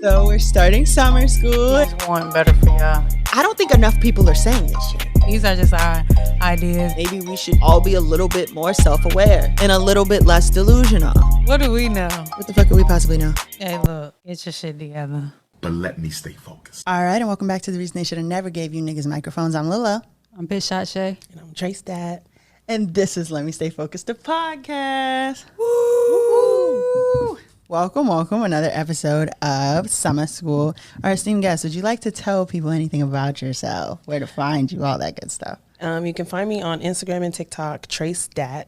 So we're starting summer school. It's going better for y'all. I don't think enough people are saying this shit. These are just our ideas. Maybe we should all be a little bit more self-aware and a little bit less delusional. What do we know? What the fuck could we possibly know? Hey, look, get your shit together. But let me stay focused. All right, and welcome back to The Reason They Should Have Never Gave You Niggas Microphones. I'm Lilo. I'm Bitch Shot Shay. And I'm Trace Dad. And this is Let Me Stay Focused, the podcast. Woo! Welcome. Another episode of Summer School. Our esteemed guest, would you like to tell people anything about yourself? Where to find you, all that good stuff? You can find me on Instagram and TikTok, TraceDat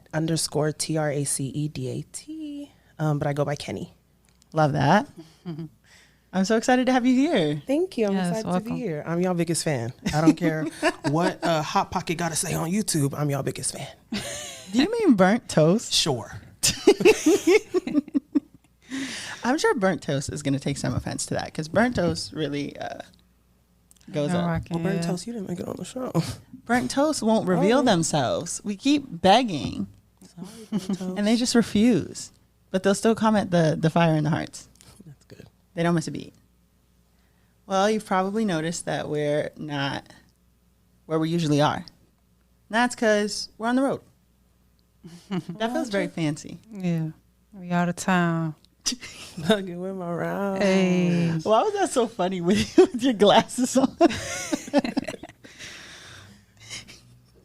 _TRACEDAT. But I go by Kene. Love that. I'm so excited to have you here. Thank you. I'm Yes, excited welcome. to be here. I'm y'all biggest fan. I don't care what Hot Pocket got to say on YouTube. I'm y'all biggest fan. Do you mean burnt toast? Sure. I'm sure burnt toast is going to take some offense to that because burnt toast really goes No up. rocking, Well, Burnt yeah. Toast, you didn't make it on the show. Burnt toast won't reveal themselves. We keep begging Sorry, Burnt Toast. and they just refuse. But they'll still comment the fire in the hearts. That's good. They don't miss a beat. Well, you've probably noticed that we're not where we usually are. And that's because we're on the road. That feels very fancy. Yeah, we out of town. Look at where my round. Hey, Why was that so funny with your glasses on?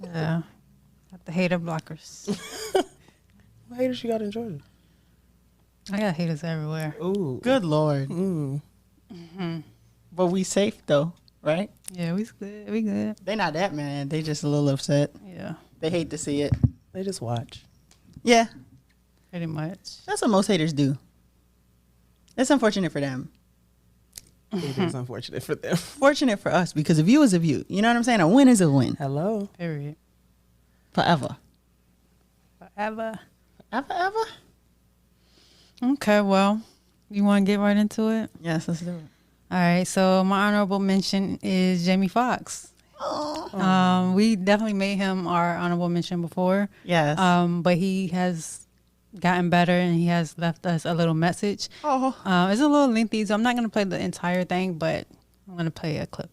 yeah, got the hater blockers. What haters you got in Georgia? I got haters everywhere. Ooh. Good Lord. Mm. But we safe though, right? Yeah, we good. We good. They not that mad. They just a little upset. Yeah, They hate to see it. They just watch. Yeah, pretty much. that's what most haters do. It's unfortunate for them. It is unfortunate for them. Fortunate for us because a view is a view. You know what I'm saying? A win is a win. Hello. Period. Forever. Forever. Ever? Okay, well, you want to get right into it? Yes, let's do it. All right, so my honorable mention is Jamie Foxx. Oh. We definitely made him our honorable mention before. Yes. But he has gotten better and he has left us a little message. Oh. It's a little lengthy, so I'm not going to play the entire thing, but I'm going to play a clip.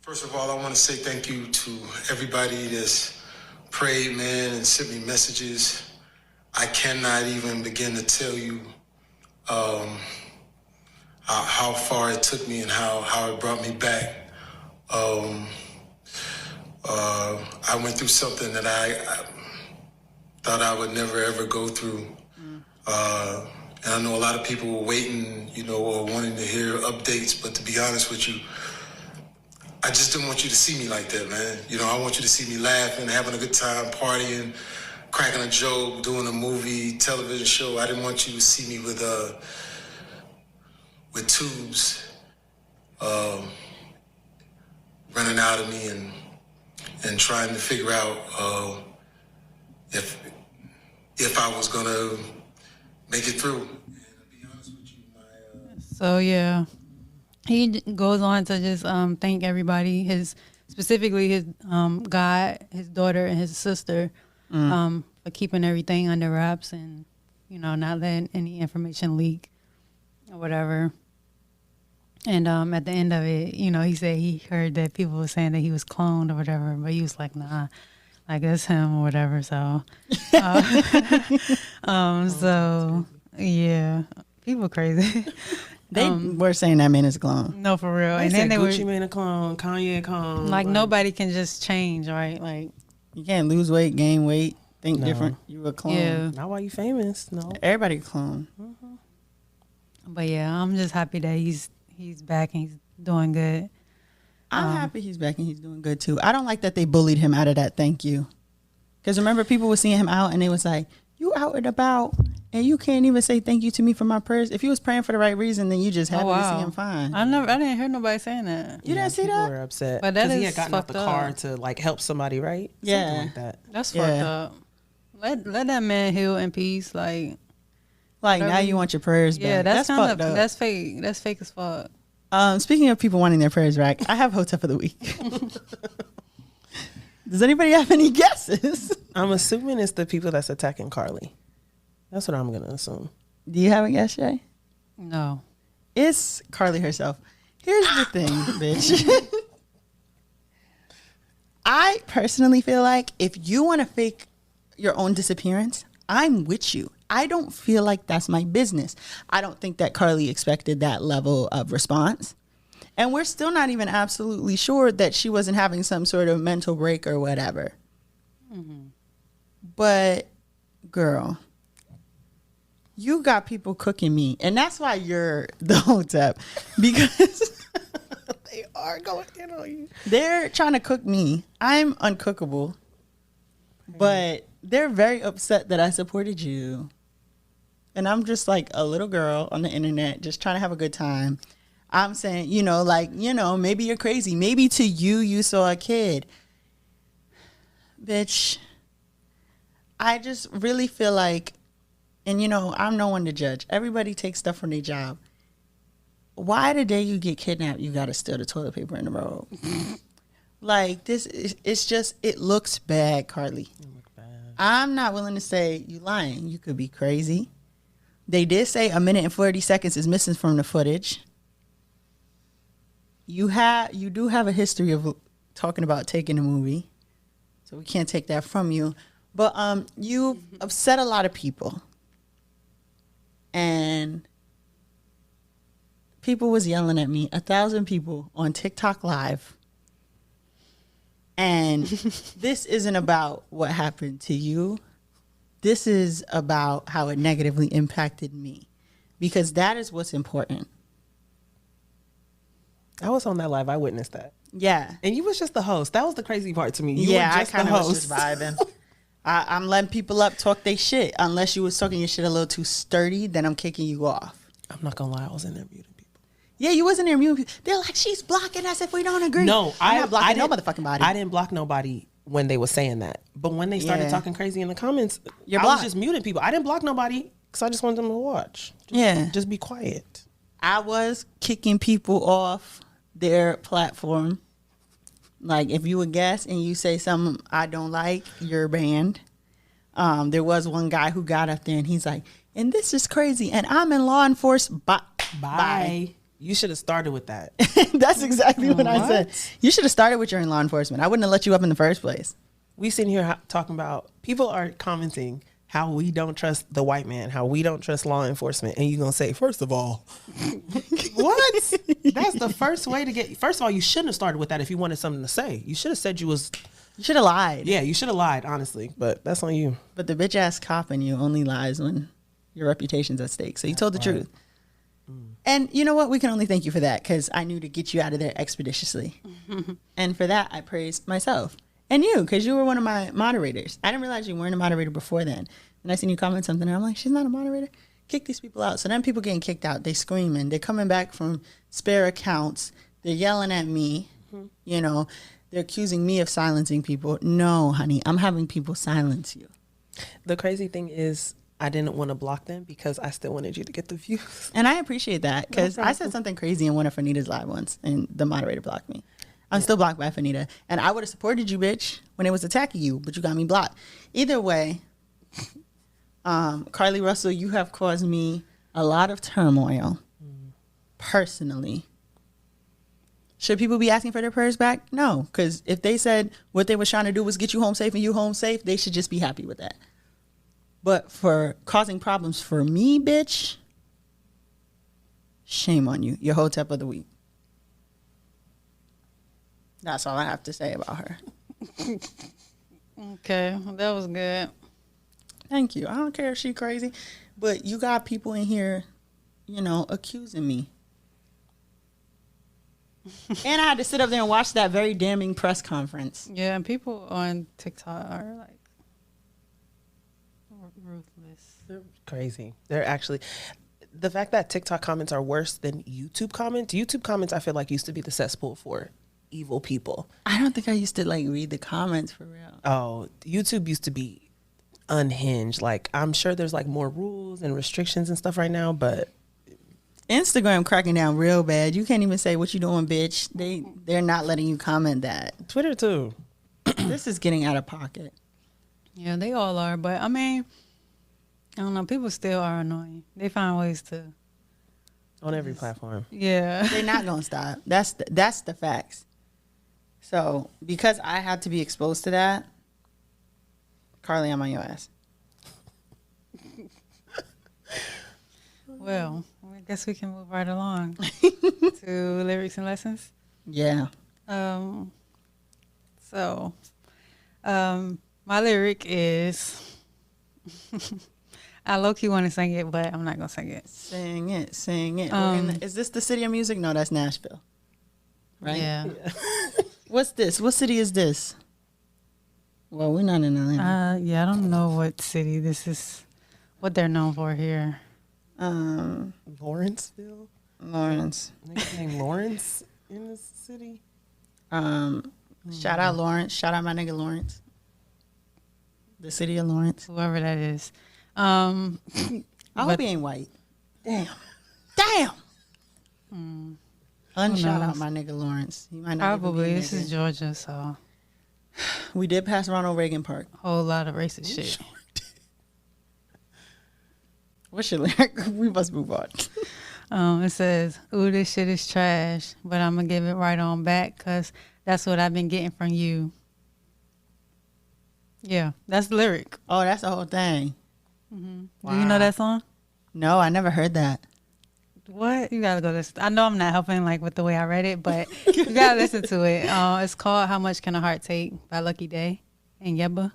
First of all, I want to say thank you to everybody that's prayed, man, and sent me messages. I cannot even begin to tell you how far it took me and how it brought me back. I went through something that I thought I would never ever go through. And I know a lot of people were waiting, or wanting to hear updates, but to be honest with you, I just didn't want you to see me like that, man. I want you to see me laughing, having a good time, partying, cracking a joke, doing a movie, television show. I didn't want you to see me with tubes running out of me and trying to figure out if I was gonna make it through. And to be honest with you, So, yeah, he goes on to just thank everybody, specifically his God, his daughter, and his sister for keeping everything under wraps and, not letting any information leak or whatever. And at the end of it, he said he heard that people were saying that he was cloned or whatever, but he was like, nah, like that's him or whatever. So, so yeah, people crazy. They were saying that man is a clone. No, for real. They And said then they Gucci were made a clone, Kanye a clone. like, nobody can just change, right? Like, You can't lose weight, gain weight, think No. different. You a clone. yeah. Not why you famous, no. Everybody a clone. But yeah, I'm just happy that he's back and he's doing good. I'm happy he's back and he's doing good too. I don't like that they bullied him out of that thank you. Because remember, people were seeing him out and they was like, you out and about and you can't even say thank you to me for my prayers. If you was praying for the right reason, then you just happy to see him fine. I didn't hear nobody saying that. You didn't see People that? were upset. But that 'Cause he is had gotten out the fucked car up. to like help somebody, right? Yeah. Something like that. That's Yeah. fucked up. Let that man heal in peace. Like Like now you want your prayers back. yeah, that's kind fucked of up. that's fake. That's fake as fuck. Speaking of people wanting their prayers back, I have Hotep of the Week. Does anybody have any guesses? I'm assuming it's the people that's attacking Carly. That's what I'm going to assume. Do you have a guess, Shay? No. It's Carly herself. Here's the thing, bitch. I personally feel like if you want to fake your own disappearance, I'm with you. I don't feel like that's my business. I don't think that Carly expected that level of response. And we're still not even absolutely sure that she wasn't having some sort of mental break or whatever. Mm-hmm. But, girl, you got people cooking me. And that's why you're the hotep. Because They are going in on you. they're trying to cook me. I'm uncookable. But they're very upset that I supported you. And I'm just like a little girl on the internet just trying to have a good time. I'm saying, maybe you're crazy. Maybe to you saw a kid. Bitch, I just really feel like, and I'm no one to judge. Everybody takes stuff from their job. Why the day you get kidnapped, you got to steal the toilet paper in the road? Like, it looks bad, Carly. I'm not willing to say you lying. You could be crazy. They did say 1 minute and 40 seconds is missing from the footage. You do have a history of talking about taking a movie, so we can't take that from you. But you upset a lot of people, and people was yelling at me. 1,000 people on TikTok Live. And this isn't about what happened to you. This is about how it negatively impacted me, because that is what's important. I was on that live. I witnessed that. Yeah. And you was just the host. That was the crazy part to me. You Yeah, were I just kind the of was host. just vibing. I'm letting people up talk their shit. Unless you was talking your shit a little too sturdy, then I'm kicking you off. I'm not going to lie. I was in there muting people. Yeah, you wasn't there muting people. They're like, she's blocking us if we don't agree. No, I'm not blocking no didn't- motherfucking body. I didn't block nobody when they were saying that. But when they started Yeah. talking crazy in the comments, You're I was blocked. just muting people. I didn't block nobody because I just wanted them to watch. Just be quiet. I was kicking people off their platform. Like, if you a guest and you say something I don't like, you're banned. There was one guy who got up there and he's like, and this is crazy, and I'm in law enforcement. Bye. You should have started with that. That's exactly what I What? said. You should have started with your in law enforcement. I wouldn't have let you up in the first place. We sitting here talking about, people are commenting how we don't trust the white man, how we don't trust law enforcement. And you're going to say, first of all, what? That's the first way to get, first of all, you shouldn't have started with that if you wanted something to say. You should have said You should have lied. yeah, you should have lied, honestly. But that's on you. But the bitch ass cop in you only lies when your reputation's at stake. So you told the truth. And you know what? We can only thank you for that, because I knew to get you out of there expeditiously. And for that, I praise myself. And you, because you were one of my moderators. I didn't realize you weren't a moderator before then. And I seen you comment something, and I'm like, she's not a moderator? Kick these people out. So then people getting kicked out. They screaming. They're coming back from spare accounts. They're yelling at me. They're accusing me of silencing people. No, honey, I'm having people silence you. The crazy thing is, I didn't want to block them because I still wanted you to get the views. And I appreciate that, because I said something crazy in one of Fanita's live once, and the moderator blocked me. I'm still blocked by Fanita. And I would have supported you, bitch, when it was attacking you, but you got me blocked. Either way, Carly Russell, you have caused me a lot of turmoil, personally. Should people be asking for their prayers back? No, because if they said what they was trying to do was get you home safe and you home safe, they should just be happy with that. But for causing problems for me, bitch, shame on you. You're Hotep of the week. That's all I have to say about her. Okay, that was good. Thank you. I don't care if she crazy, but you got people in here, accusing me. And I had to sit up there and watch that very damning press conference. Yeah, and people on TikTok are like ruthless. They're crazy. They're actually, the fact that TikTok comments are worse than YouTube comments I feel like used to be the cesspool for evil people. I don't think I used to read the comments for real. Oh, YouTube used to be unhinged. Like, I'm sure there's more rules and restrictions and stuff right now, but Instagram cracking down real bad. You can't even say what you doing, bitch. They're not letting you comment that. Twitter too. This is getting out of pocket. Yeah, they all are. But I mean, I don't know. People still are annoying. They find ways to On every platform. Yeah. They're not gonna stop. That's the facts. So because I had to be exposed to that, Carly, I'm on your ass. Well, I guess we can move right along to lyrics and lessons. Yeah. So, my lyric is, I low-key want to sing it, but I'm not going to sing it. Sing it, sing it. Is this the City of Music? No, that's Nashville. Right? Yeah. What's this? What city is this? Well, we're not in Atlanta. Yeah, I don't know what city this is, what they're known for here. Lawrenceville? Lawrence. Nigga named Lawrence in this city? Shout out Lawrence. Shout out my nigga Lawrence. The city of Lawrence. Whoever that is. I hope he ain't white. Damn. Unshout out my nigga Lawrence. He might not Probably. even be a This nigga. is Georgia, so We did pass Ronald Reagan Park. whole lot of racist shit. What's your lyric? We must move on. It says, ooh, this shit is trash, but I'm going to give it right on back because that's what I've been getting from you. Yeah, that's the lyric. Oh, that's the whole thing. Do you know that song? No, I never heard that. What? You got to go listen. I know I'm not helping like with the way I read it, but you got to listen to it. It's called How Much Can a Heart Take by Lucky Day and Yebba.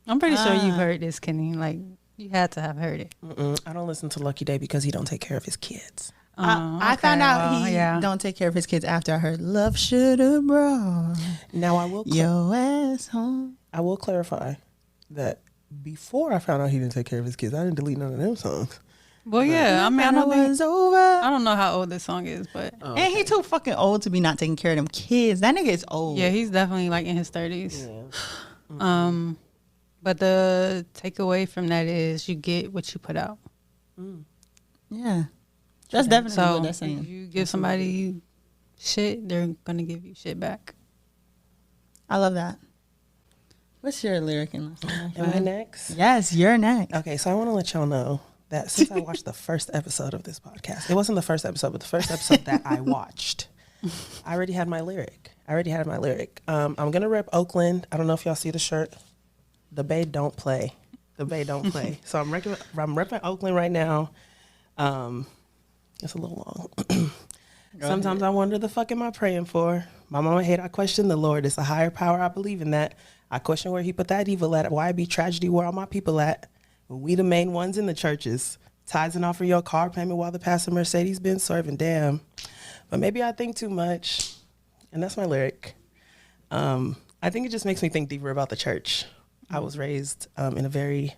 I'm pretty sure you've heard this, Kene. Like, you had to have heard it. I don't listen to Lucky Day because he don't take care of his kids. I found out he don't take care of his kids after I heard Love Should Have Brought Now I will Your Ass Home. I will clarify that before I found out he didn't take care of his kids, I didn't delete none of them songs. Well, yeah. I mean, I don't know how old this song is, but And he too fucking old to be not taking care of them kids. That nigga is old. yeah, he's definitely like in his 30s. Yeah. But the takeaway from that is you get what you put out. Yeah. That's definitely So what that's saying. if you give somebody shit, they're gonna give you shit back. I love that. What's your lyric in lesson? Am I next? Yes, you're next. Okay, so I want to let y'all know that since I watched the first episode of this podcast, it wasn't the first episode, but the first episode that I watched, I already had my lyric. I'm going to rep Oakland. I don't know if y'all see the shirt. The Bay don't play. So I'm repping Oakland right now. It's a little long. Sometimes I wonder the fuck am I praying for? My mama hate I question the Lord. It's a higher power. I believe in that. I question where he put that evil at. Why it be tragedy where all my people at? When we the main ones in the churches. Tithes and offer your car payment while the pastor Mercedes been serving. Damn. But maybe I think too much. And that's my lyric. I think it just makes me think deeper about the church. I was raised in a very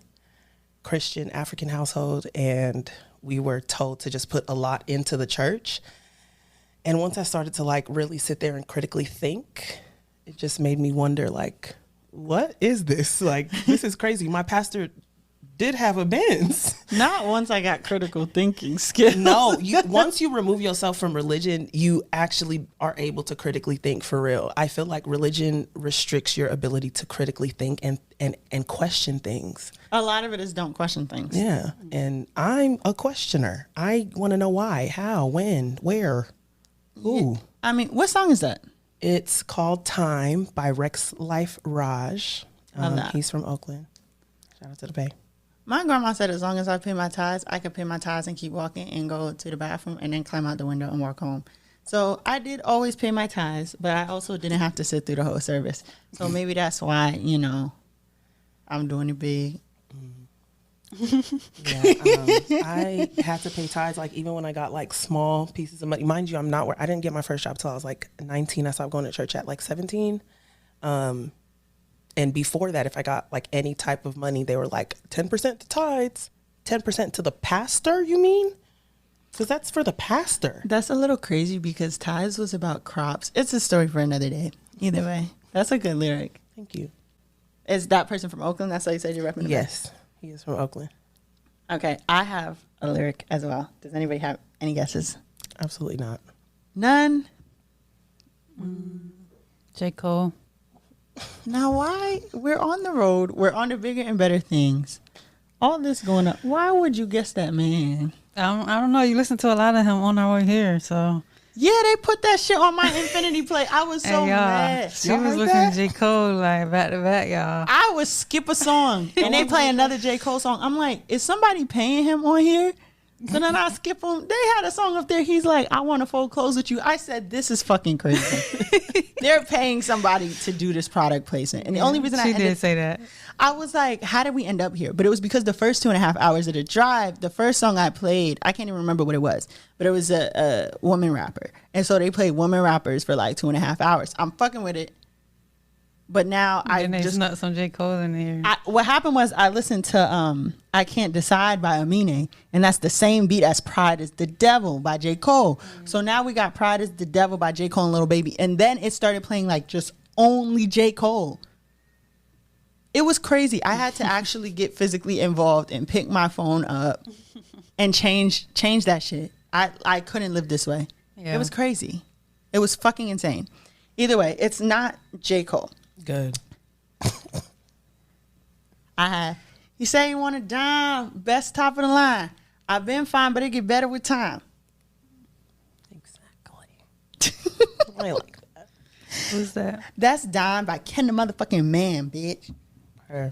Christian African household, and we were told to just put a lot into the church. And once I started to like really sit there and critically think, it just made me wonder, like, what is this? Like, this is crazy. My pastor did have a Benz. Not once I got critical thinking skills. No, once you remove yourself from religion, you actually are able to critically think for real. I feel like religion restricts your ability to critically think and question things. A lot of it is don't question things. Yeah, and I'm a questioner. I want to know why, how, when, where, who. Yeah. I mean, what song is that? It's called Time by Rex Life Raj. Love that. He's from Oakland. Shout out to the Bay. My grandma said as long as I pay my tithes, I could pay my tithes and keep walking and go to the bathroom and then climb out the window and walk home. So I did always pay my tithes, but I also didn't have to sit through the whole service. So maybe that's why, I'm doing it big. I had to pay tithes, like even when I got like small pieces of money. Mind you, I didn't get my first job till I was like 19. I stopped going to church at like 17. And before that, if I got like any type of money, they were like 10% to tithes, 10% to the pastor, you mean? Because that's for the pastor. That's a little crazy because tithes was about crops. It's a story for another day. Either way, that's a good lyric. Thank you. Is that person from Oakland? That's how you said you're repping? Yes, he is from Oakland. Okay, I have a lyric as well. Does anybody have any guesses? Absolutely not. None? J. Cole. Now, why? We're on the road. We're on to bigger and better things. All this going up. Why would you guess that man? I don't know. You listen to a lot of him on our way here, so. Yeah, they put that shit on my Infinity play. I was so Hey, y'all, mad. she Y'all was heard listening that? to J. Cole like back to back, y'all. I would skip a song and they play another J. Cole song. I'm like, is somebody paying him on here? So then I skip him. They had a song up there. He's like, I want to fold clothes with you. I said, this is fucking crazy. They're paying somebody to do this product placement. And the only reason She did say that. I was like, how did we end up here? But it was because the first 2.5 hours of the drive, the first song I played, I can't even remember what it was, but it was a woman rapper. And so they played woman rappers for like 2.5 hours. I'm fucking with it. But now I just snuck some J. Cole in there. What happened was I listened to I Can't Decide by Amine, and that's the same beat as Pride is the Devil by J. Cole. So now we got Pride is the Devil by J. Cole and Lil Baby. And then it started playing like just only J. Cole. It was crazy. I had to actually get physically involved and pick my phone up and change that shit. I couldn't live this way. Yeah. It was crazy. It was fucking insane. Either way, it's not J. Cole. Good. He said he want a dime, best top of the line. I've been fine, but it get better with time. Exactly. I like that. Who's that? That's Dime by Ken the motherfucking Man, bitch. Her.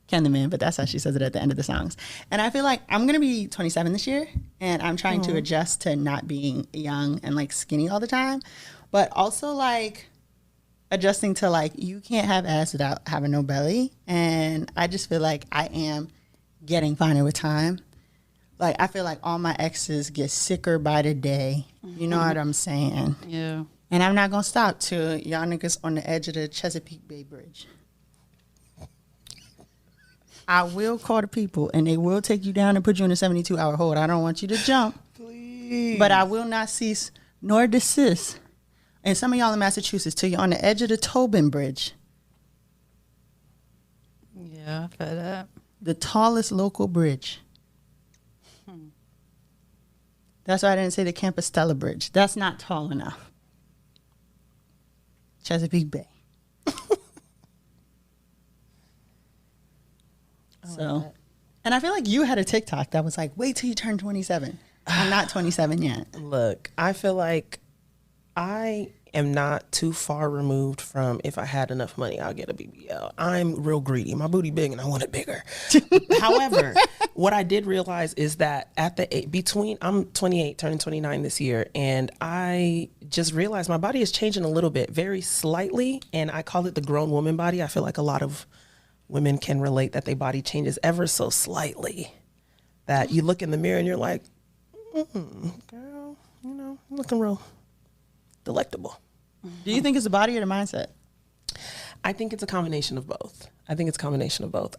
Ken the Man, but that's how she says it at the end of the songs. And I feel like I'm going to be 27 this year, and I'm trying to adjust to not being young and like skinny all the time, but also like adjusting to like you can't have ass without having no belly. And I just feel like I am getting finer with time. Like I feel like all my exes get sicker by the day. You know what I'm saying? Yeah. And I'm not gonna stop till y'all niggas on the edge of the Chesapeake Bay Bridge. I will call the people and they will take you down and put you in a 72-hour hold. I don't want you to jump. Please. But I will not cease nor desist. And some of y'all in Massachusetts till you're on the edge of the Tobin Bridge. Yeah, I feel that. The tallest local bridge. That's why I didn't say the Campostella Bridge. That's not tall enough. Chesapeake Bay. So, and I feel like you had a TikTok that was like, wait till you turn 27. I'm not 27 yet. Look, I feel like I am not too far removed from if I had enough money, I'll get a BBL. I'm real greedy. My booty big and I want it bigger. However, what I did realize is that at the I'm 28, turning 29 this year, and I just realized my body is changing a little bit, very slightly, and I call it the grown woman body. I feel like a lot of women can relate that their body changes ever so slightly. That you look in the mirror and you're like, girl, I'm looking real delectable. Do you think it's the body or the mindset? I think it's a combination of both.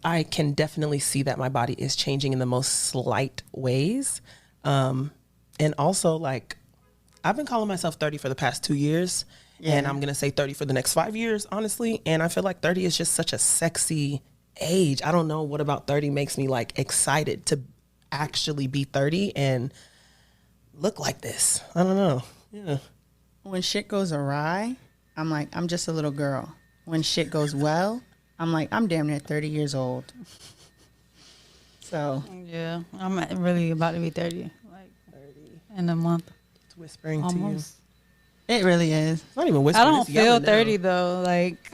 I can definitely see that my body is changing in the most slight ways. And also, like, I've been calling myself 30 for the past 2 years. Yeah. And I'm going to say 30 for the next 5 years, honestly. And I feel like 30 is just such a sexy age. I don't know what about 30 makes me, like, excited to actually be 30 and look like this. I don't know. Yeah. When shit goes awry, I'm like, I'm just a little girl. When shit goes well, I'm like, I'm damn near 30 years old. So. Yeah, I'm really about to be 30. Like 30 in a month. It's whispering almost. To you. It really is. It's not even whispering. I don't feel 30 though. Like,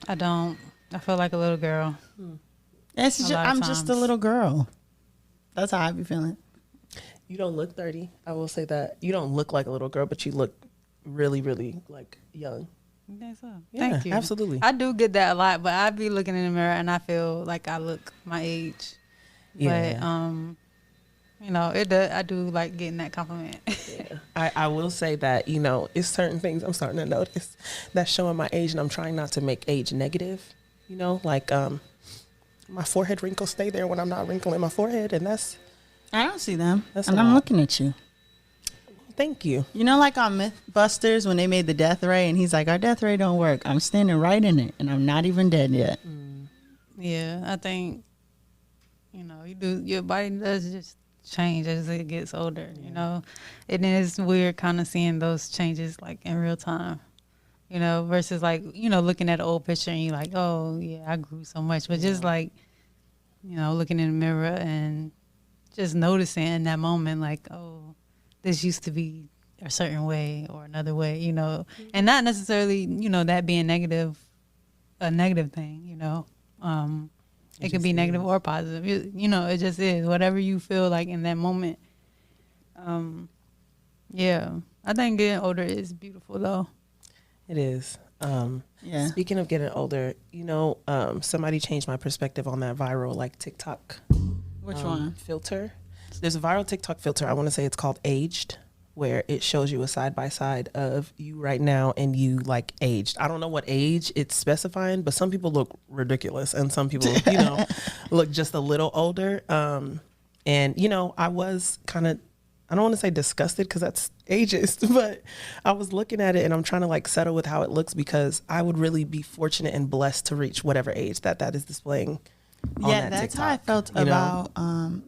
I don't. I feel like a little girl. I'm just a little girl. That's how I be feeling. You don't look 30. I will say that. You don't look like a little girl, but you look really, really like young. You think so? Yeah, Thank you. Absolutely. I do get that a lot, but I be looking in the mirror and I feel like I look my age. Yeah. But I do like getting that compliment. Yeah. I will say that, it's certain things I'm starting to notice that's showing my age, and I'm trying not to make age negative. Like my forehead wrinkles stay there when I'm not wrinkling my forehead, and that's. I don't see them. That's and I'm looking at you. Thank you. Like on Mythbusters when they made the death ray and he's like, our death ray don't work. I'm standing right in it and I'm not even dead yet. Yeah, I think, your body does just change as it gets older, It is weird kind of seeing those changes like in real time, versus like, looking at an old picture and you're like, oh yeah, I grew so much. But just like, looking in the mirror and just noticing in that moment, like, oh, this used to be a certain way or another way, you know, and not necessarily, you know, that being a negative thing, you know. It could be negative or positive. You know, it just is whatever you feel like in that moment. Yeah, I think getting older is beautiful though. It is. Yeah. Speaking of getting older, you know, somebody changed my perspective on that viral like TikTok. Which one? Filter. There's a viral TikTok filter. I want to say it's called Aged, where it shows you a side by side of you right now and you like aged. I don't know what age it's specifying, but some people look ridiculous and some people, you know, look just a little older. And you know, I was kind of, I don't want to say disgusted because that's ageist, but I was looking at it and I'm trying to like settle with how it looks because I would really be fortunate and blessed to reach whatever age that is displaying. Yeah, that's TikTok, how I felt about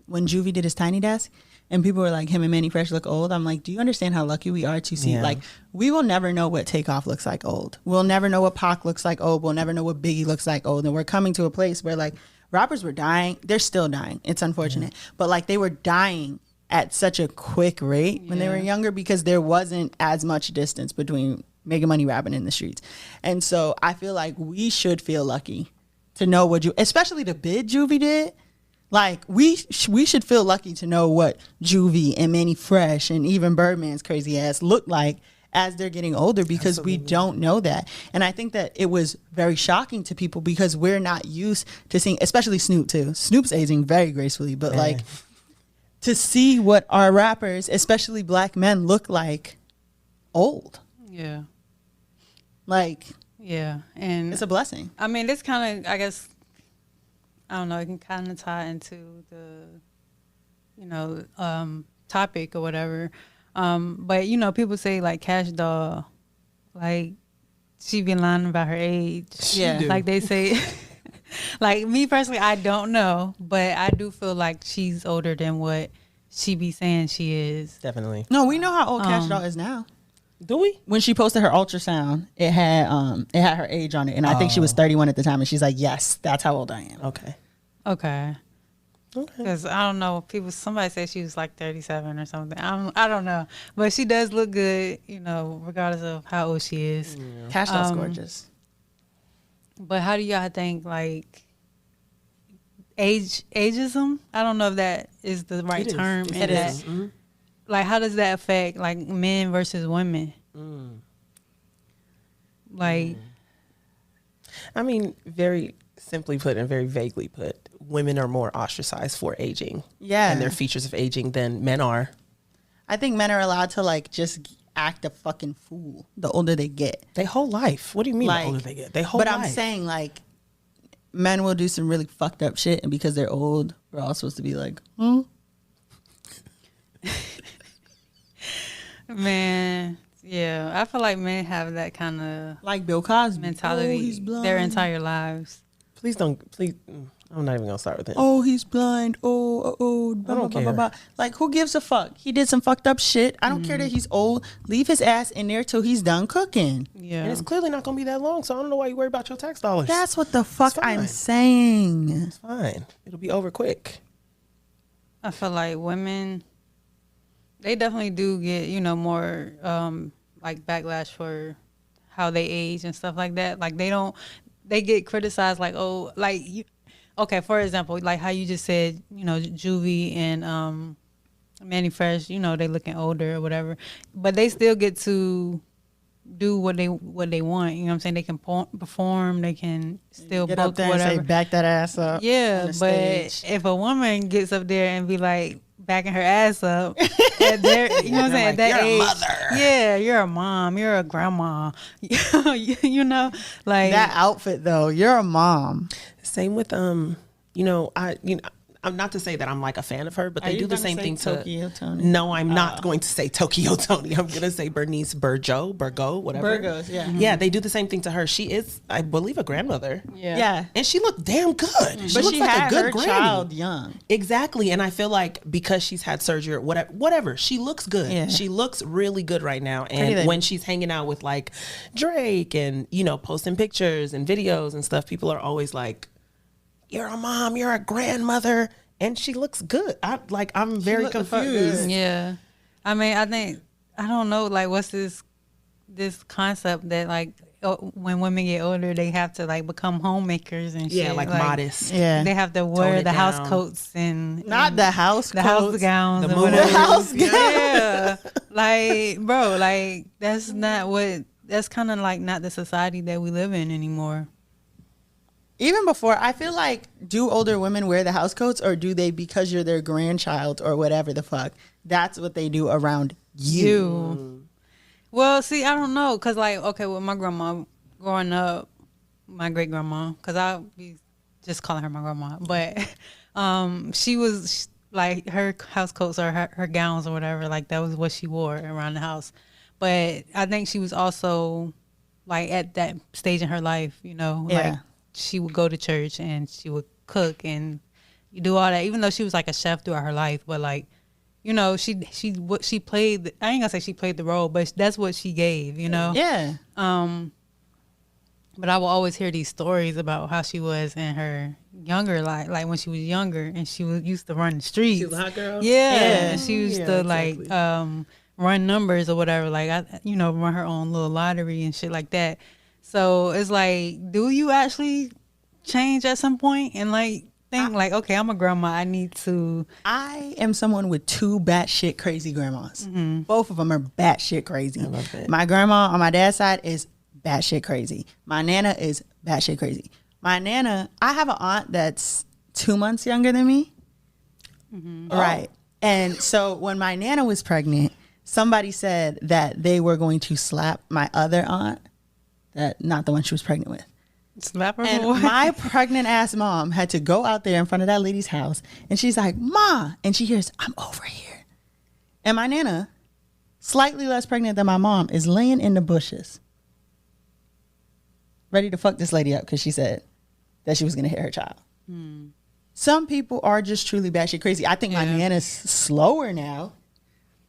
when Juvie did his Tiny Desk and people were like, him and Manny Fresh look old. I'm like, do you understand how lucky we are to see? Like, we will never know what Takeoff looks like old. We'll never know what Pac looks like old. We'll never know what Biggie looks like old. And we're coming to a place where like rappers were dying. They're still dying. It's unfortunate. But like they were dying at such a quick rate when they were younger because there wasn't as much distance between making money rapping in the streets. And so I feel like we should feel lucky to know what especially the bid Juvie did. Like we should feel lucky to know what Juvie and Manny Fresh and even Birdman's crazy ass look like as they're getting older because we don't know that. And I think that it was very shocking to people because we're not used to seeing, especially Snoop too. Snoop's aging very gracefully, but like to see what our rappers, especially black men, look like old. Yeah. Like, yeah. And it's a blessing. I mean, this kind of, I guess, I don't know, it can kind of tie into the, you know, topic or whatever. But, you know, people say like Cash Doll, like she been lying about her age. Yeah. Like they say, like me personally, I don't know, but I do feel like she's older than what she be saying she is. Definitely. No, we know how old Cash Doll is now. Do we? When she posted her ultrasound, it had her age on it, and I think she was 31 at the time, and she's like, "Yes, that's how old I am." Okay. Because I don't know, somebody said she was like 37 or something. I don't know, but she does look good, you know, regardless of how old she is. Yeah. Cash Doll's gorgeous. But how do y'all think like ageism? I don't know if that is the right term. It is. Mm-hmm. Like, how does that affect like men versus women? Like, I mean, very simply put and very vaguely put, women are more ostracized for aging. Yeah. And their features of aging than men are. I think men are allowed to like just act a fucking fool the older they get. Their whole life. What do you mean Like, the older they get? Their whole life. But I'm saying like men will do some really fucked up shit, and because they're old, we're all supposed to be like, man, yeah, I feel like men have that kind of like Bill Cosby mentality he's blind. their entire lives. Please, I'm not even going to start with him. Oh, he's blind. Oh, blah, I don't blah, blah, care. blah. Like, who gives a fuck? He did some fucked up shit. I don't care that he's old. Leave his ass in there till he's done cooking. Yeah. And it's clearly not going to be that long, so I don't know why you worry about your tax dollars. That's what the fuck I'm saying. It's fine. It'll be over quick. I feel like women, they definitely do get, you know, more like backlash for how they age and stuff like that. Like they get criticized like, oh, like, okay, for example, like how you just said, you know, Juvie and Manny Fresh, you know, they looking older or whatever, but they still get to do what they want. You know what I'm saying? They can perform. They can still Get book up there whatever. and say, back that ass up. Yeah, on the but stage. if a woman gets up there and be like backing her ass up, at their, you know what I'm saying? At that "You're a age, mother." yeah, you're a mom, you're a grandma, you know, like That outfit though, you're a mom. Same with I'm not to say that I'm like a fan of her, but they do the same thing to Tokyo Tony. No, I'm not going to say Tokyo Tony. I'm going to say Bernice Burgo, whatever. Burgos, yeah. Yeah, they do the same thing to her. She is, I believe, a grandmother. Yeah. And she looked damn good. She But looks she like had a good her granny. child young. Exactly. And I feel like because she's had surgery or whatever, she looks good. Yeah. She looks really good right now. Pretty And lady. when she's hanging out with like Drake and, you know, posting pictures and videos and stuff, people are always like, you're a mom, you're a grandmother. and she looks good. I'm very looked the fuck confused. good. Yeah. I mean, I don't know, like, what's this concept that, like, when women get older, they have to, like, become homemakers and shit. Yeah, like modest. Yeah. They have to wear it the house down. coats and Not the house the house coats. gowns The and whatever. moo-moos. House Yeah. Like, bro, like, that's kind of like not the society that we live in anymore. Even before, I feel like, do older women wear the house coats, or do they, because you're their grandchild or whatever the fuck, that's what they do around you? Well, see, I don't know, cause like, okay, with my grandma growing up, my great grandma, cause I'll be just calling her my grandma, but she was like, her house coats or her gowns or whatever, like that was what she wore around the house. But I think she was also like at that stage in her life, you know, like she would go to church and she would cook and do all that, even though she was like a chef throughout her life, but like, you know, she played. I ain't gonna say she played the role, but that's what she gave. You know. Yeah. But I will always hear these stories about how she was in her younger life, like when she was younger, and she used to run the streets. She was a hot girl. Yeah, she used to exactly. like run numbers or whatever. Like run her own little lottery and shit like that. So it's like, do you actually change at some point and like think like, okay, I'm a grandma. I need to. I am someone with two batshit crazy grandmas. Mm-hmm. Both of them are batshit crazy. I love it. My grandma on my dad's side is batshit crazy. My nana is batshit crazy. My nana, I have an aunt that's 2 months younger than me. Mm-hmm. Right. And so when my nana was pregnant, somebody said that they were going to slap my other aunt, that not the one she was pregnant with. Slap her. And for what? my pregnant ass mom had to go out there in front of that lady's house, and she's like, "Ma," and she hears, "I'm over here." And my nana, slightly less pregnant than my mom, is laying in the bushes, ready to fuck this lady up because she said that she was going to hit her child. Some people are just truly batshit crazy. I think my nana's slower now.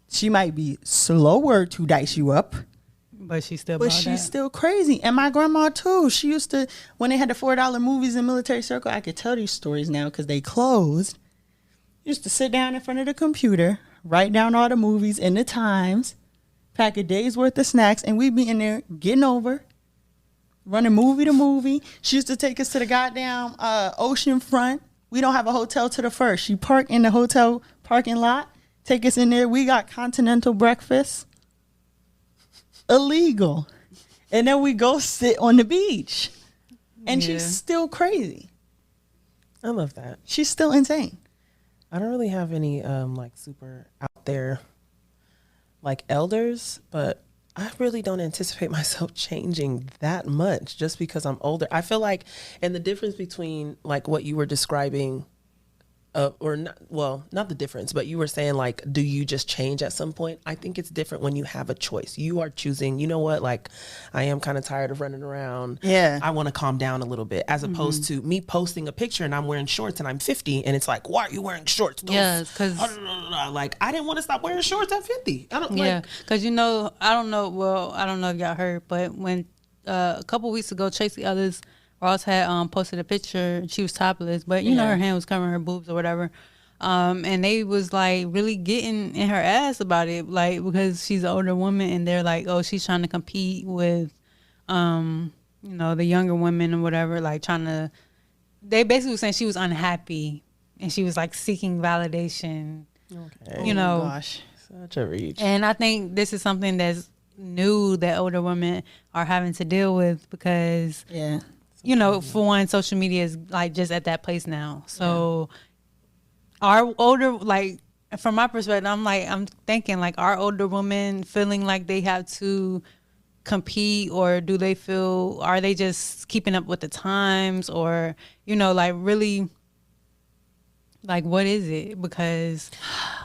She might be slower to dice you up. But she's still. But she's still crazy. And my grandma too. She used to, when they had the $4 movies in Military Circle, I could tell these stories now because they closed. Used to sit down in front of the computer, write down all the movies and the times, pack a day's worth of snacks, and we'd be in there getting over, running movie to movie. She used to take us to the goddamn ocean front. We don't have a hotel to the first. She parked in the hotel parking lot, take us in there. We got continental breakfast. Illegal. And then we go sit on the beach. And she's still crazy. I love that. She's still insane. I don't really have any like super out there like elders, but I really don't anticipate myself changing that much just because I'm older. I feel like, and the difference between like what you were describing, or not, well, not the difference, but you were saying like, do you just change at some point? I think it's different when you have a choice. You are choosing, you know what, like I am kind of tired of running around. Yeah. I want to calm down a little bit, as opposed to me posting a picture and I'm wearing shorts and I'm 50 and it's like, why are you wearing shorts? Yes, because like I didn't want to stop wearing shorts at 50. I don't yeah, like, because you know, I don't know. Well, I don't know if y'all heard, but when a couple weeks ago, Tracy Ellis Ross had posted a picture. She was topless, but you know her hand was covering her boobs or whatever. And they was like really getting in her ass about it, like because she's an older woman, and they're like, oh, she's trying to compete with, you know, the younger women or whatever. Like trying to, they basically were saying she was unhappy and she was like seeking validation. okay. You know, Gosh. Such a reach. and I think this is something that's new that older women are having to deal with because. Yeah. You know, for one, social media is like just at that place now. So our older, like from my perspective, I'm thinking like, are older women feeling like they have to compete, or do they feel, are they just keeping up with the times, or, you know, like really, like what is it? Because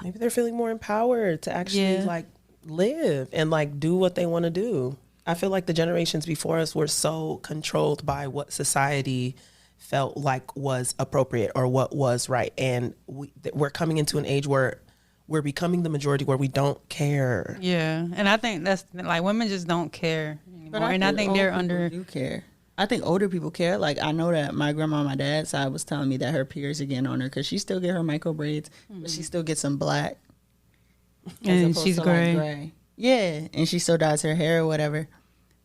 Maybe they're feeling more empowered to actually like live and like do what they want to do. I feel like the generations before us were so controlled by what society felt like was appropriate or what was right. And we're coming into an age where we're becoming the majority, where we don't care. yeah, and I think that's like women just don't care anymore, and I think they're under. Do care. I think older people care. Like, I know that my grandma on my dad's side was telling me that her peers are getting on her because she still get her micro braids, but she still gets some black. And as opposed she's to, gray. Yeah, and she still dyes her hair or whatever.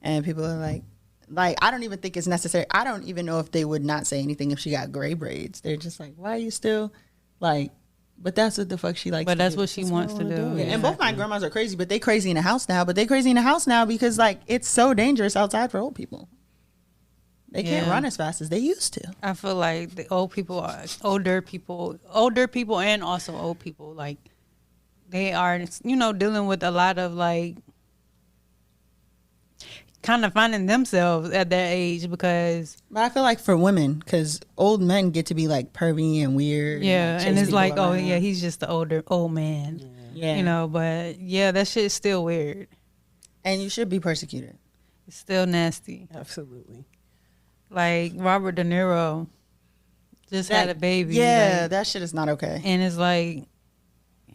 And people are like, I don't even think it's necessary. I don't even know if they would not say anything if she got gray braids. They're just like, why are you still, like, but that's what the fuck she likes But to that's do. what she wants to do. Yeah, and both my grandmas are crazy, but they crazy in the house now. But they crazy in the house now because, like, it's so dangerous outside for old people. They can't run as fast as they used to. I feel like the older people and also old people, like, they are, dealing with a lot of, like, kind of finding themselves at their age because. But I feel like for women, because old men get to be, like, pervy and weird. Yeah, and it's chase like, people oh, around. yeah, he's just the old man. Yeah. But, yeah, that shit is still weird. And you should be persecuted. It's still nasty. Absolutely. Like, Robert De Niro just had a baby. Yeah, like, that shit is not okay. and it's like,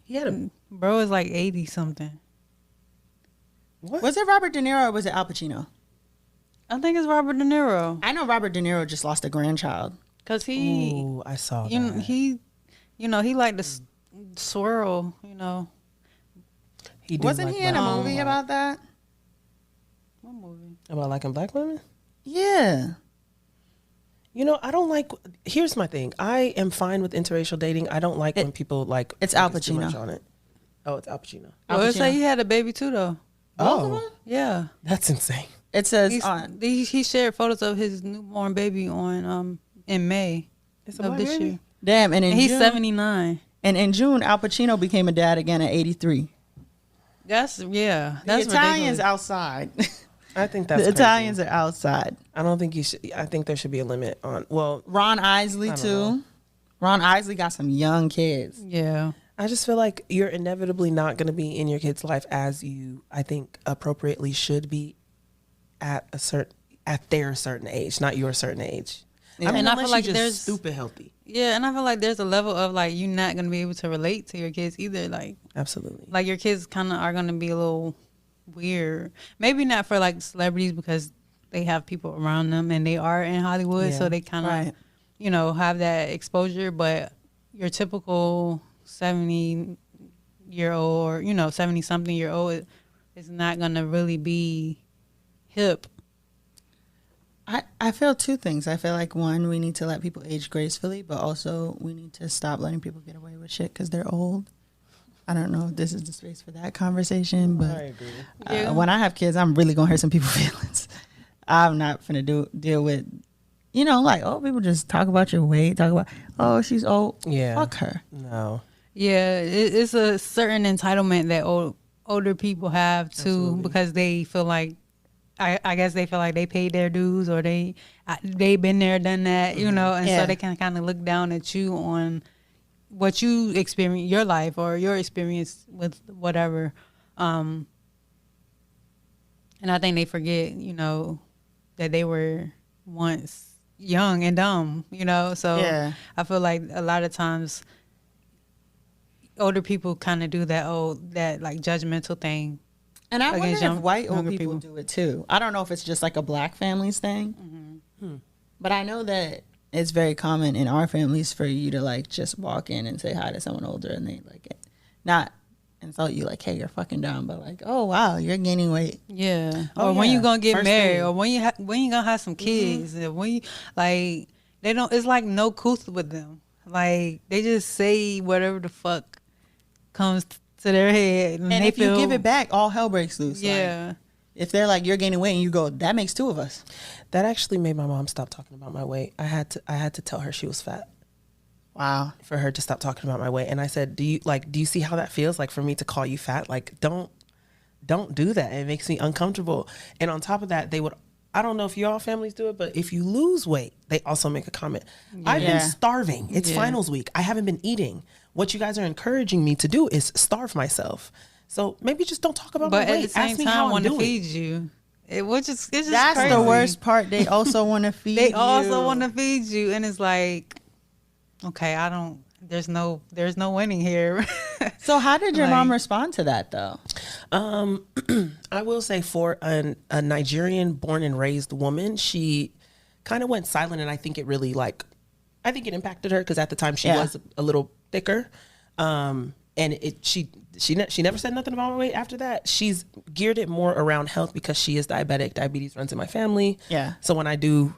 He had a bro is like 80-something. what? Was it Robert De Niro or was it Al Pacino? I think it's Robert De Niro. I know Robert De Niro just lost a grandchild. Because he, Ooh, I saw that. he liked to swirl, He did Wasn't like he in a black movie women. about that? What movie? About liking black women? Yeah. I don't like. Here's my thing. I am fine with interracial dating. I don't like when people like. it's Al focus too much Pacino. on it. Oh, it's Al Pacino. Al Well, it say Pacino. he had a baby too, though. Oh, Yeah. that's insane. It says on. He shared photos of his newborn baby on in May It's a of black this baby? year. Damn, and And he's June, 79. And in June, Al Pacino became a dad again at 83. That's The that's Italians ridiculous. outside. I think that's The crazy. Italians are outside. I don't think you should. I think there should be a limit on. Well, Ron Isley don't too. know. Ron Isley got some young kids. Yeah. I just feel like you're inevitably not going to be in your kid's life as you, I think, appropriately should be at their certain age, not your certain age. Yeah. I mean, And I feel unless like you're just there's- stupid healthy. Yeah, and I feel like there's a level of like you're not gonna be able to relate to your kids either. Absolutely. Like your kids kind of are gonna be a little weird. Maybe not for like celebrities because they have people around them and they are in Hollywood, Yeah. so they kind of Right. have that exposure. But your typical 70-year-old or 70-something-year-old is not gonna really be hip. I feel two things. I feel like, one, we need to let people age gracefully, but also we need to stop letting people get away with shit because they're old. I don't know if this is the space for that conversation, but agree. Yeah. when I have kids, I'm really going to hurt some people's feelings. I'm not going to deal with, like, oh, people just talk about your weight, talk about, oh, she's old. Yeah. Fuck her. No. Yeah, it's a certain entitlement that older people have too, Absolutely. because they feel like, I guess they feel like they paid their dues or they been there, done that, and Yeah. so they can kind of look down at you on what you experience, your life or your experience with whatever. And I think they forget, that they were once young and dumb, So Yeah. I feel like a lot of times older people kind of do that like judgmental thing. And I Against wonder if white old younger people people. do it too. I don't know if it's just like a black families thing, but I know that it's very common in our families for you to like just walk in and say hi to someone older and they like not insult you like, hey, you're fucking dumb, but like, oh wow, you're gaining weight. Yeah. Oh, Or when yeah. you gonna get First married, thing. or when you gonna have some kids, and when you like they don't. It's like no couth with them. Like they just say whatever the fuck comes to their head, and And they if feel you give it back, all hell breaks loose. Like, Yeah. if they're like, you're gaining weight, and you go, that makes two of us. That actually made my mom stop talking about my weight. I had to tell her she was fat Wow. for her to stop talking about my weight. And I said, do you see how that feels like for me to call you fat? Like, don't do that. It makes me uncomfortable. And on top of that, I don't know if your families do it, but if you lose weight, they also make a comment. I've been Yeah. starving. It's Yeah. finals week. I haven't been eating. What you guys are encouraging me to do is starve myself. So maybe just don't talk about But my weight. at the same Ask me time, how I'm want to doing. feed you. It's just That's crazy. the worst part. They also want to feed They you. also want to feed you, and it's like, okay, There's no winning here. So how did your Like- mom respond to that though? I will say for a Nigerian born and raised woman, she kind of went silent, and I think it really I think it impacted her because at the time she was a little thicker. And she never said nothing about my weight after that. She's geared it more around health because she is diabetic. Diabetes runs in my family. Yeah. So when I do,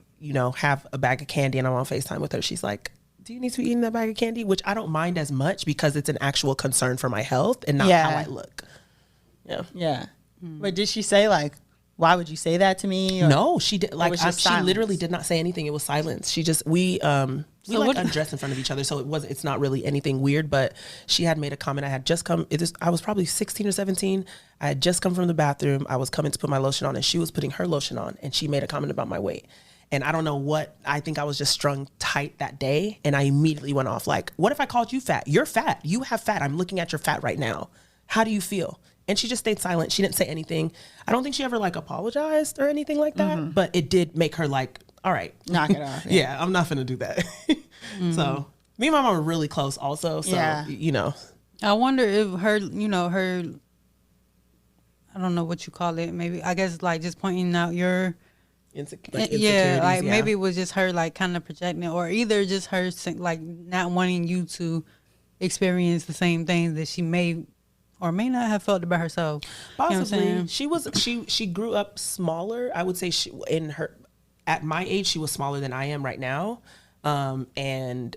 have a bag of candy and I'm on FaceTime with her, she's like, do you need to be eating that bag of candy? Which I don't mind as much because it's an actual concern for my health and not how I look. Yeah. Yeah. But did she say why would you say that to me? Or? No, she did. She silence? literally did not say anything. It was silence. She just, we undressed in front of each other. So it's not really anything weird, but she had made a comment. I was probably 16 or 17. I had just come from the bathroom. I was coming to put my lotion on and she was putting her lotion on and she made a comment about my weight. And I don't know what, I think I was just strung tight that day. And I immediately went off what if I called you fat? You're fat. You have fat. I'm looking at your fat right now. How do you feel? And she just stayed silent. She didn't say anything. I don't think she ever apologized or anything like that, but it did make her all right. Knock it off. Yeah, I'm not finna do that. So me and my mom are really close also. So, I wonder if her, her, I don't know what you call it. Maybe, I guess just pointing out your insecurities. Maybe it was just her kind of projecting it, or either just her not wanting you to experience the same things that she may or may not have felt about herself. Possibly. She grew up smaller. I would say at my age, she was smaller than I am right now. And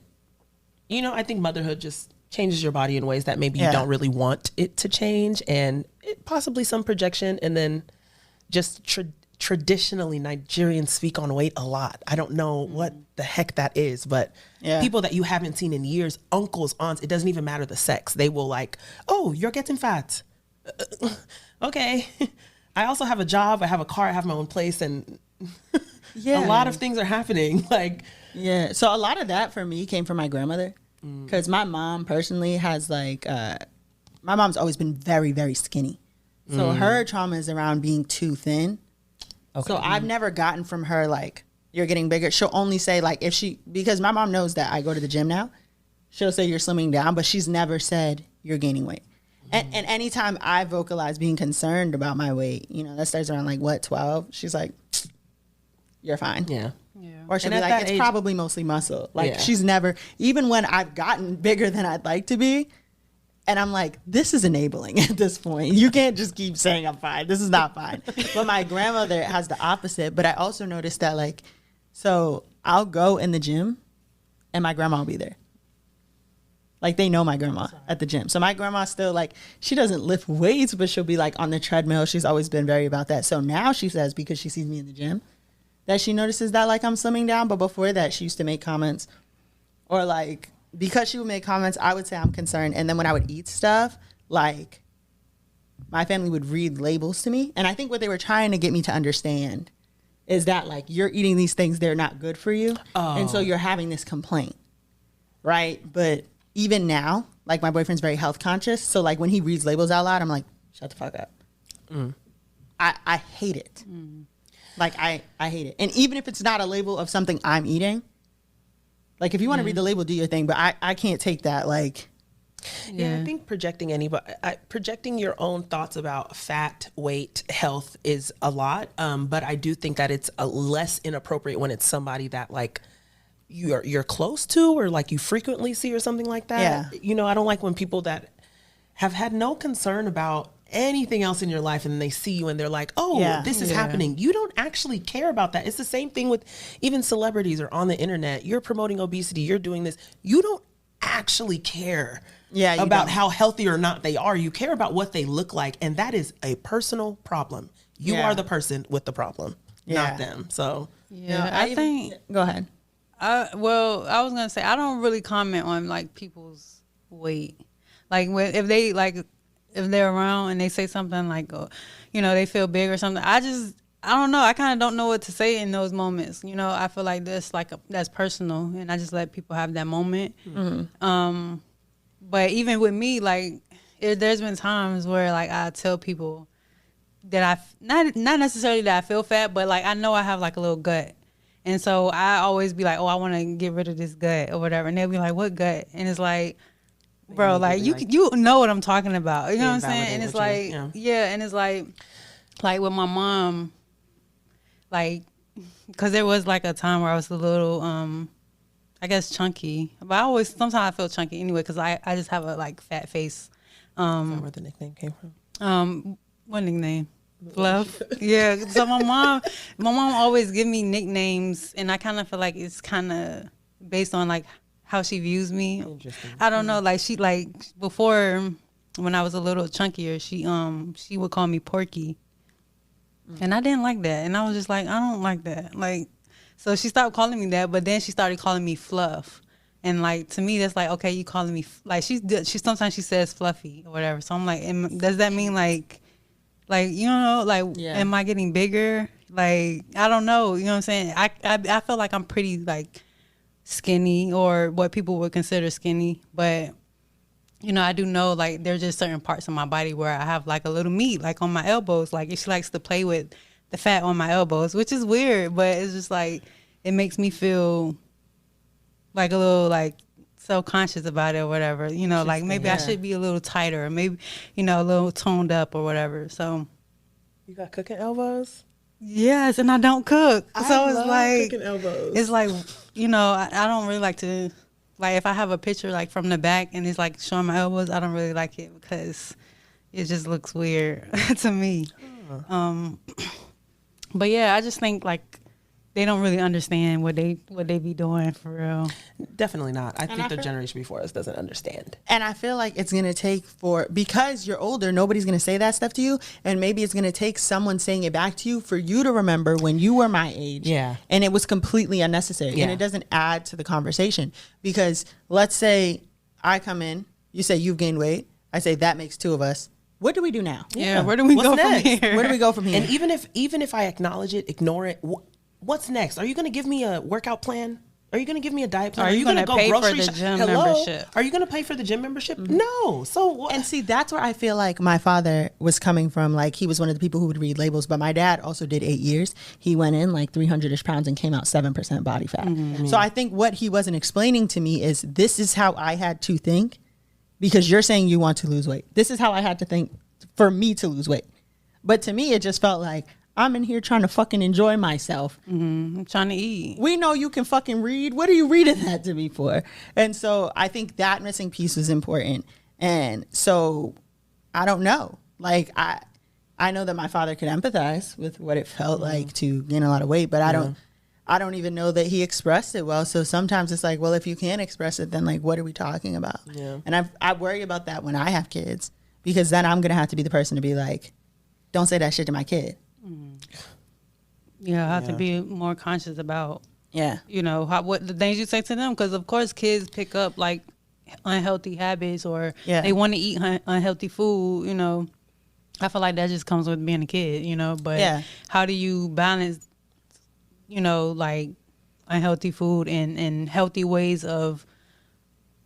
I think motherhood just changes your body in ways that maybe you don't really want it to change, and possibly some projection. And then just traditionally Nigerians speak on weight a lot. I don't know what the heck that is, but people that you haven't seen in years, uncles, aunts, it doesn't even matter the sex. They will oh, you're getting fat. Okay. I also have a job. I have a car. I have my own place. And a lot of things are happening. So a lot of that for me came from my grandmother. Because my mom personally has my mom's always been very, very skinny. So her trauma is around being too thin. Okay. So I've never gotten from her you're getting bigger. She'll only say because my mom knows that I go to the gym now, she'll say you're slimming down, but she's never said you're gaining weight. And anytime I vocalize being concerned about my weight, that starts around 12, she's like, you're fine. Yeah. Or she'll be it's age, probably mostly muscle. She's never, even when I've gotten bigger than I'd like to be, and I'm like, this is enabling at this point. You can't just keep saying I'm fine. This is not fine. But my grandmother has the opposite. But I also noticed that so I'll go in the gym and my grandma will be there. They know my grandma at the gym. So my grandma still she doesn't lift weights, but she'll be on the treadmill. She's always been very about that. So now she says, because she sees me in the gym, that she notices that I'm slimming down. But before that, she used to make comments or because she would make comments, I would say I'm concerned. And then when I would eat stuff, my family would read labels to me. And I think what they were trying to get me to understand is that you're eating these things, they're not good for you. Oh. And so you're having this complaint, right? But even now, my boyfriend's very health conscious. So when he reads labels out loud, I'm like, shut the fuck up. I hate it. I hate it. And even if it's not a label of something I'm eating, if you want to read the label, do your thing. But I can't take that. I think projecting your own thoughts about fat, weight, health is a lot. But I do think that it's less inappropriate when it's somebody that you're close to or you frequently see or something like that. Yeah. I don't like when people that have had no concern about anything else in your life and they see you and they're like, oh, this is happening. You don't actually care about that. It's the same thing with even celebrities or on the internet. You're promoting obesity. You're doing this. You don't actually care about how healthy or not they are. You care about what they look like. And that is a personal problem. You are the person with the problem, not them. So I think, go ahead. I was going to say, I don't really comment on people's weight. If they're around and they say something they feel big or something, I don't know. I kind of don't know what to say in those moments. I feel that's personal, and I just let people have that moment. Mm-hmm. But even with me, there's been times where I tell people that not necessarily that I feel fat, but I know I have a little gut. And so I always be I want to get rid of this gut or whatever. And they'll be like, what gut? And it's bro, you know what I'm talking about. You know what I'm saying? And it's and it's with my mom, because there was like a time where I was a little, I guess, chunky. But sometimes I feel chunky anyway because I just have a like fat face. Is that where the nickname came from? What nickname? Fluff. Yeah. So my mom always give me nicknames, and I kind of feel like it's kind of based on like how she views me. Interesting. I don't know. Like she like before when I was a little chunkier, she would call me Porky, and I didn't like that, and I was just like, I don't like that. Like, so she stopped calling me that, but then she started calling me Fluff. And like to me, that's like, okay, you calling me like she sometimes she says fluffy or whatever. So I'm like, does that mean like you know, like am I getting bigger? Like I don't know, you know what I'm saying? I feel like I'm pretty like skinny or what people would consider skinny, but you know, I do know like there's just certain parts of my body where I have like a little meat, like on my elbows. Like she likes to play with the fat on my elbows, which is weird, but it's just like it makes me feel like a little like self-conscious about it or whatever, you know, like maybe I should be a little tighter or maybe, you know, a little toned up or whatever. So You got cooking elbows? yes, and I don't cook. So I it's love like cooking elbows. it's like, you know, I don't really like to like if I have a picture like from the back and it's like showing my elbows, I don't really like it because it just looks weird to me. But yeah, I just think like they don't really understand what they be doing for real. Definitely not. I think the generation before us doesn't understand. And I feel like it's going to take because you're older, nobody's going to say that stuff to you. And maybe it's going to take someone saying it back to you for you to remember when you were my age. Yeah. And it was completely unnecessary. Yeah. And it doesn't add to the conversation. Because let's say I come in, you say you've gained weight. I say that makes two of us. What do we do now? Yeah. Where do we go next? from here? Where do we go from here? And even if I acknowledge it, ignore it, what's next? Are you going to give me a workout plan? Are you going to give me a diet plan? Are you going to gonna pay for the gym membership? Are you going to pay for the gym membership? No. So what? And see, that's where I feel like my father was coming from. Like he was one of the people who would read labels, but my dad also did 8 years. He went in like 300-ish pounds and came out 7% body fat. So I think what he wasn't explaining to me is this is how I had to think because you're saying you want to lose weight. This is how I had to think for me to lose weight. But to me, it just felt like I'm in here trying to fucking enjoy myself. I'm trying to eat. We know you can fucking read. What are you reading that to me for? And so I think that missing piece was important. And so I don't know. Like I know that my father could empathize with what it felt like to gain a lot of weight, but I don't even know that he expressed it well. So sometimes it's like, well, if you can't express it, then like, what are we talking about? Yeah. And I worry about that when I have kids because then I'm going to have to be the person to be like, don't say that shit to my kid. Yeah, I have to be more conscious about, Yeah. you know, what the things you say to them. Because, of course, kids pick up, like, unhealthy habits or they want to eat unhealthy food, you know. I feel like that just comes with being a kid, you know. But how do you balance, you know, like, unhealthy food and healthy ways of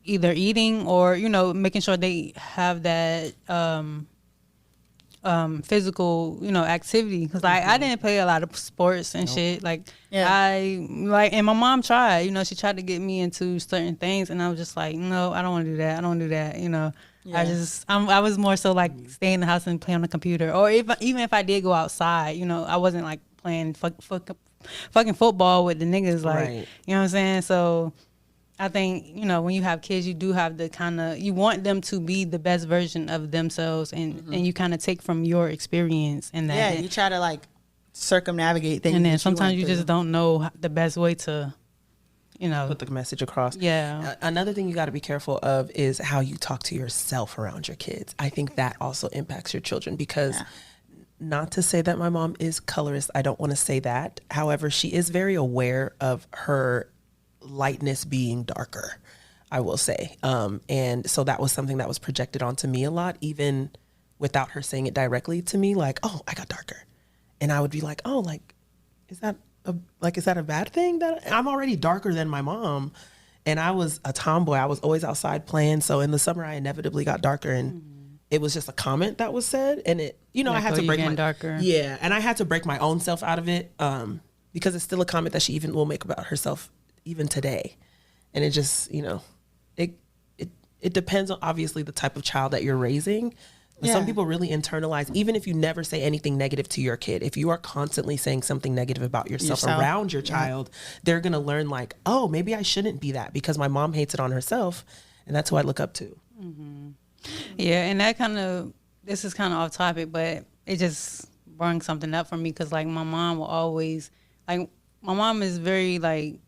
either eating or, you know, making sure they have that physical, you know, activity because I didn't play a lot of sports and shit. Like and my mom tried, you know, she tried to get me into certain things, and I was just like, no, I don't want to do that. I don't want to do that. You know, I was more so like stay in the house and play on the computer, or even if I did go outside, you know, I wasn't like playing fucking football with the niggas, like you know what I'm saying. So I think, you know, when you have kids, you do have to kind of, you want them to be the best version of themselves and you kind of take from your experience and that. Yeah, you try to like circumnavigate things. And then sometimes you just don't know the best way to, you know. Put the message across. Yeah. Another thing you got to be careful of is how you talk to yourself around your kids. I think that also impacts your children because not to say that my mom is colorist. I don't want to say that. However, she is very aware of her lightness being darker, I will say. And so that was something that was projected onto me a lot, even without her saying it directly to me, like, oh, I got darker. And I would be like, oh, like, is that a bad thing that I'm already darker than my mom? And I was a tomboy. I was always outside playing. So in the summer, I inevitably got darker, and it was just a comment that was said. And it, you know, I had to break my darker. Yeah. And I had to break my own self out of it. Because it's still a comment that she even will make about herself even today. And it just, you know, it depends on obviously the type of child that you're raising. But some people really internalize, even if you never say anything negative to your kid, if you are constantly saying something negative about yourself. Around your child, they're going to learn like, oh, maybe I shouldn't be that because my mom hates it on herself. And that's who I look up to. Mm-hmm. Yeah. And that this is kind of off topic, but it just brought something up for me. Cause like my mom will always, like my mom is very like,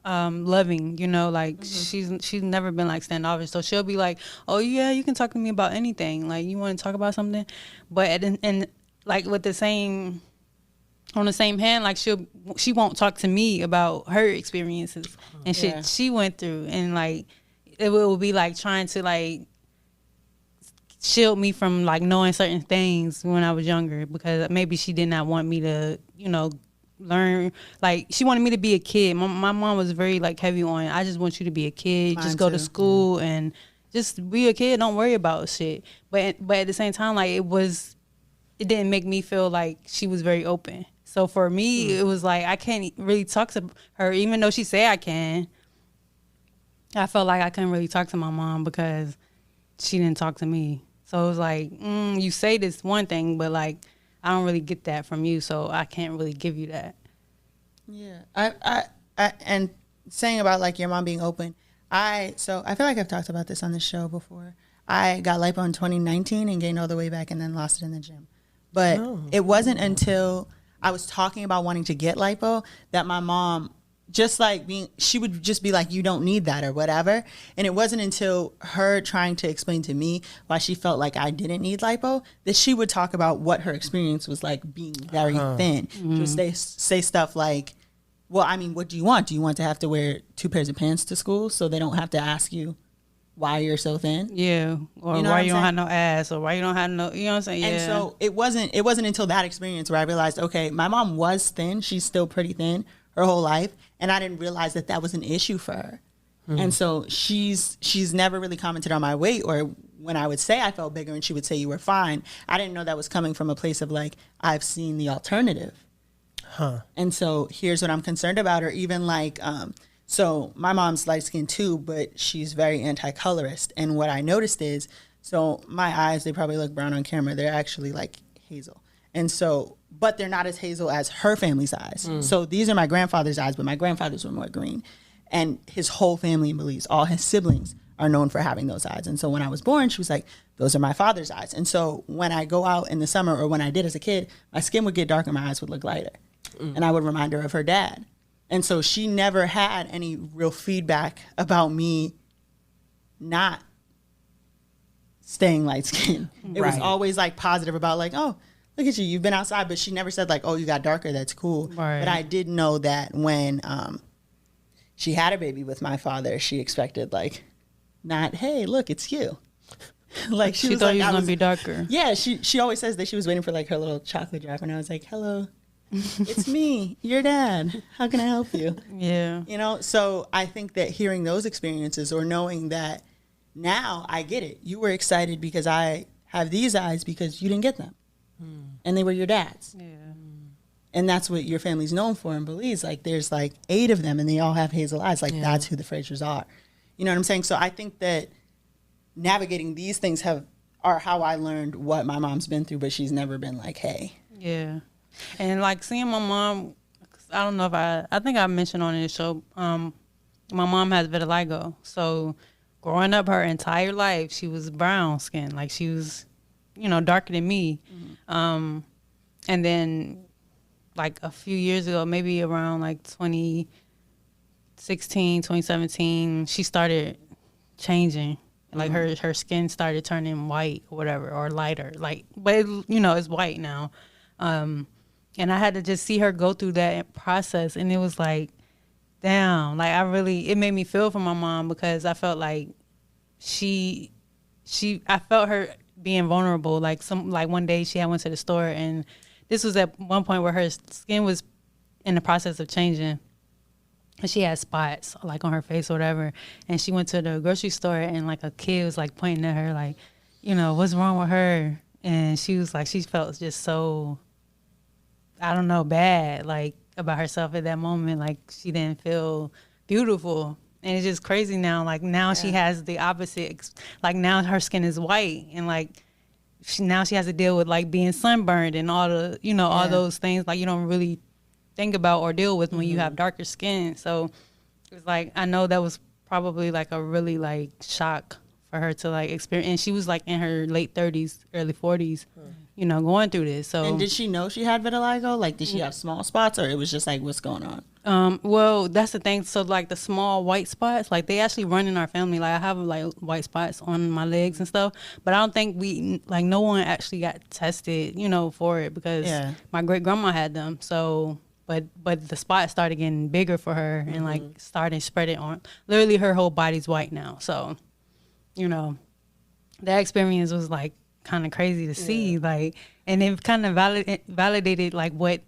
loving, you know, like she's never been like standoffish, so she'll be like, oh yeah, you can talk to me about anything, like you want to talk about something, but and like with the same on the same hand, like she won't talk to me about her experiences and shit she went through, and like it will be like trying to like shield me from like knowing certain things when I was younger, because maybe she did not want me to, you know, learn. Like she wanted me to be a kid. My mom was very like heavy on, I just want you to be a kid. Mine just go to school and just be a kid, don't worry about shit. But at the same time, like it didn't make me feel like she was very open. So for me it was like I can't really talk to her, even though she say I can. I felt like I couldn't really talk to my mom because she didn't talk to me. So it was like, you say this one thing, but like I don't really get that from you, so I can't really give you that. Yeah, I and saying about like your mom being open, I feel like I've talked about this on the show before. I got lipo in 2019 and gained all the way back and then lost it in the gym. But it wasn't until I was talking about wanting to get lipo that my mom she would just be like, you don't need that or whatever. And it wasn't until her trying to explain to me why she felt like I didn't need lipo that she would talk about what her experience was like being very thin. She would say stuff like, well, I mean, what do you want? Do you want to have to wear 2 pairs of pants to school so they don't have to ask you why you're so thin? Yeah. Or why you don't have no ass, or why you don't have no, you know what I'm saying? Yeah. And so it wasn't until that experience where I realized, okay, my mom was thin. She's still pretty thin her whole life. And I didn't realize that was an issue for her. And so she's never really commented on my weight, or when I would say I felt bigger and she would say you were fine, I didn't know that was coming from a place of like, I've seen the alternative. And so here's what I'm concerned about. Or even like, so my mom's light skinned too, but she's very anti-colorist. And what I noticed is, so my eyes, they probably look brown on camera. They're actually like hazel. And so, but they're not as hazel as her family's eyes. So these are my grandfather's eyes, but my grandfather's were more green. And his whole family believes, all his siblings are known for having those eyes. And so when I was born, she was like, those are my father's eyes. And so when I go out in the summer, or when I did as a kid, my skin would get darker, my eyes would look lighter. And I would remind her of her dad. And so she never had any real feedback about me not staying light skinned. It was always like positive about like, oh, look at you, you've been outside. But she never said like, oh, you got darker, that's cool. But I did know that when she had a baby with my father, she expected like, not, hey, look, it's you. Like she thought like, you was gonna be darker. Yeah, she always says that she was waiting for like her little chocolate drop, and I was like, hello, it's me, your dad. How can I help you? Yeah. You know, so I think that hearing those experiences, or knowing that now I get it. You were excited because I have these eyes because you didn't get them. And they were your dad's. Yeah. And that's what your family's known for and believes. Like there's like 8 of them and they all have hazel eyes. Like that's who the Frasers are. You know what I'm saying? So I think that navigating these things are how I learned what my mom's been through, but she's never been like, hey. Yeah. And like seeing my mom, I don't know if I think I mentioned on this show, my mom has vitiligo. So growing up her entire life, she was brown skin. Like she was, you know, darker than me. And then like a few years ago, maybe around like 2016, 2017, she started changing. Like her skin started turning white or whatever, or lighter. Like, but it, you know, it's white now. And I had to just see her go through that process, and it was like, damn, like it made me feel for my mom, because I felt like I felt her being vulnerable. Like one day she had went to the store, and this was at one point where her skin was in the process of changing. And she had spots like on her face or whatever. And she went to the grocery store, and like a kid was like pointing at her like, you know, what's wrong with her? And she was like, she felt just so, I don't know, bad, like about herself at that moment. Like she didn't feel beautiful. And it's just crazy now. Like now she has the opposite. Like now her skin is white, and like now she has to deal with like being sunburned and all the, you know, all those things like you don't really think about or deal with when you have darker skin. So it's like, I know that was probably like a really like shock for her to like experience. And she was like in her late 30s, early 40s, you know, going through this. So, and did she know she had vitiligo? Like, did she have small spots, or it was just like, what's going on? Well, that's the thing. So like the small white spots, like they actually run in our family. Like I have like white spots on my legs and stuff, but I don't think no one actually got tested, you know, for it because my great grandma had them. So, but the spots started getting bigger for her and like started spreading on. Literally, her whole body's white now. So, you know, that experience was like kind of crazy to see. Like, and it kind of validated like what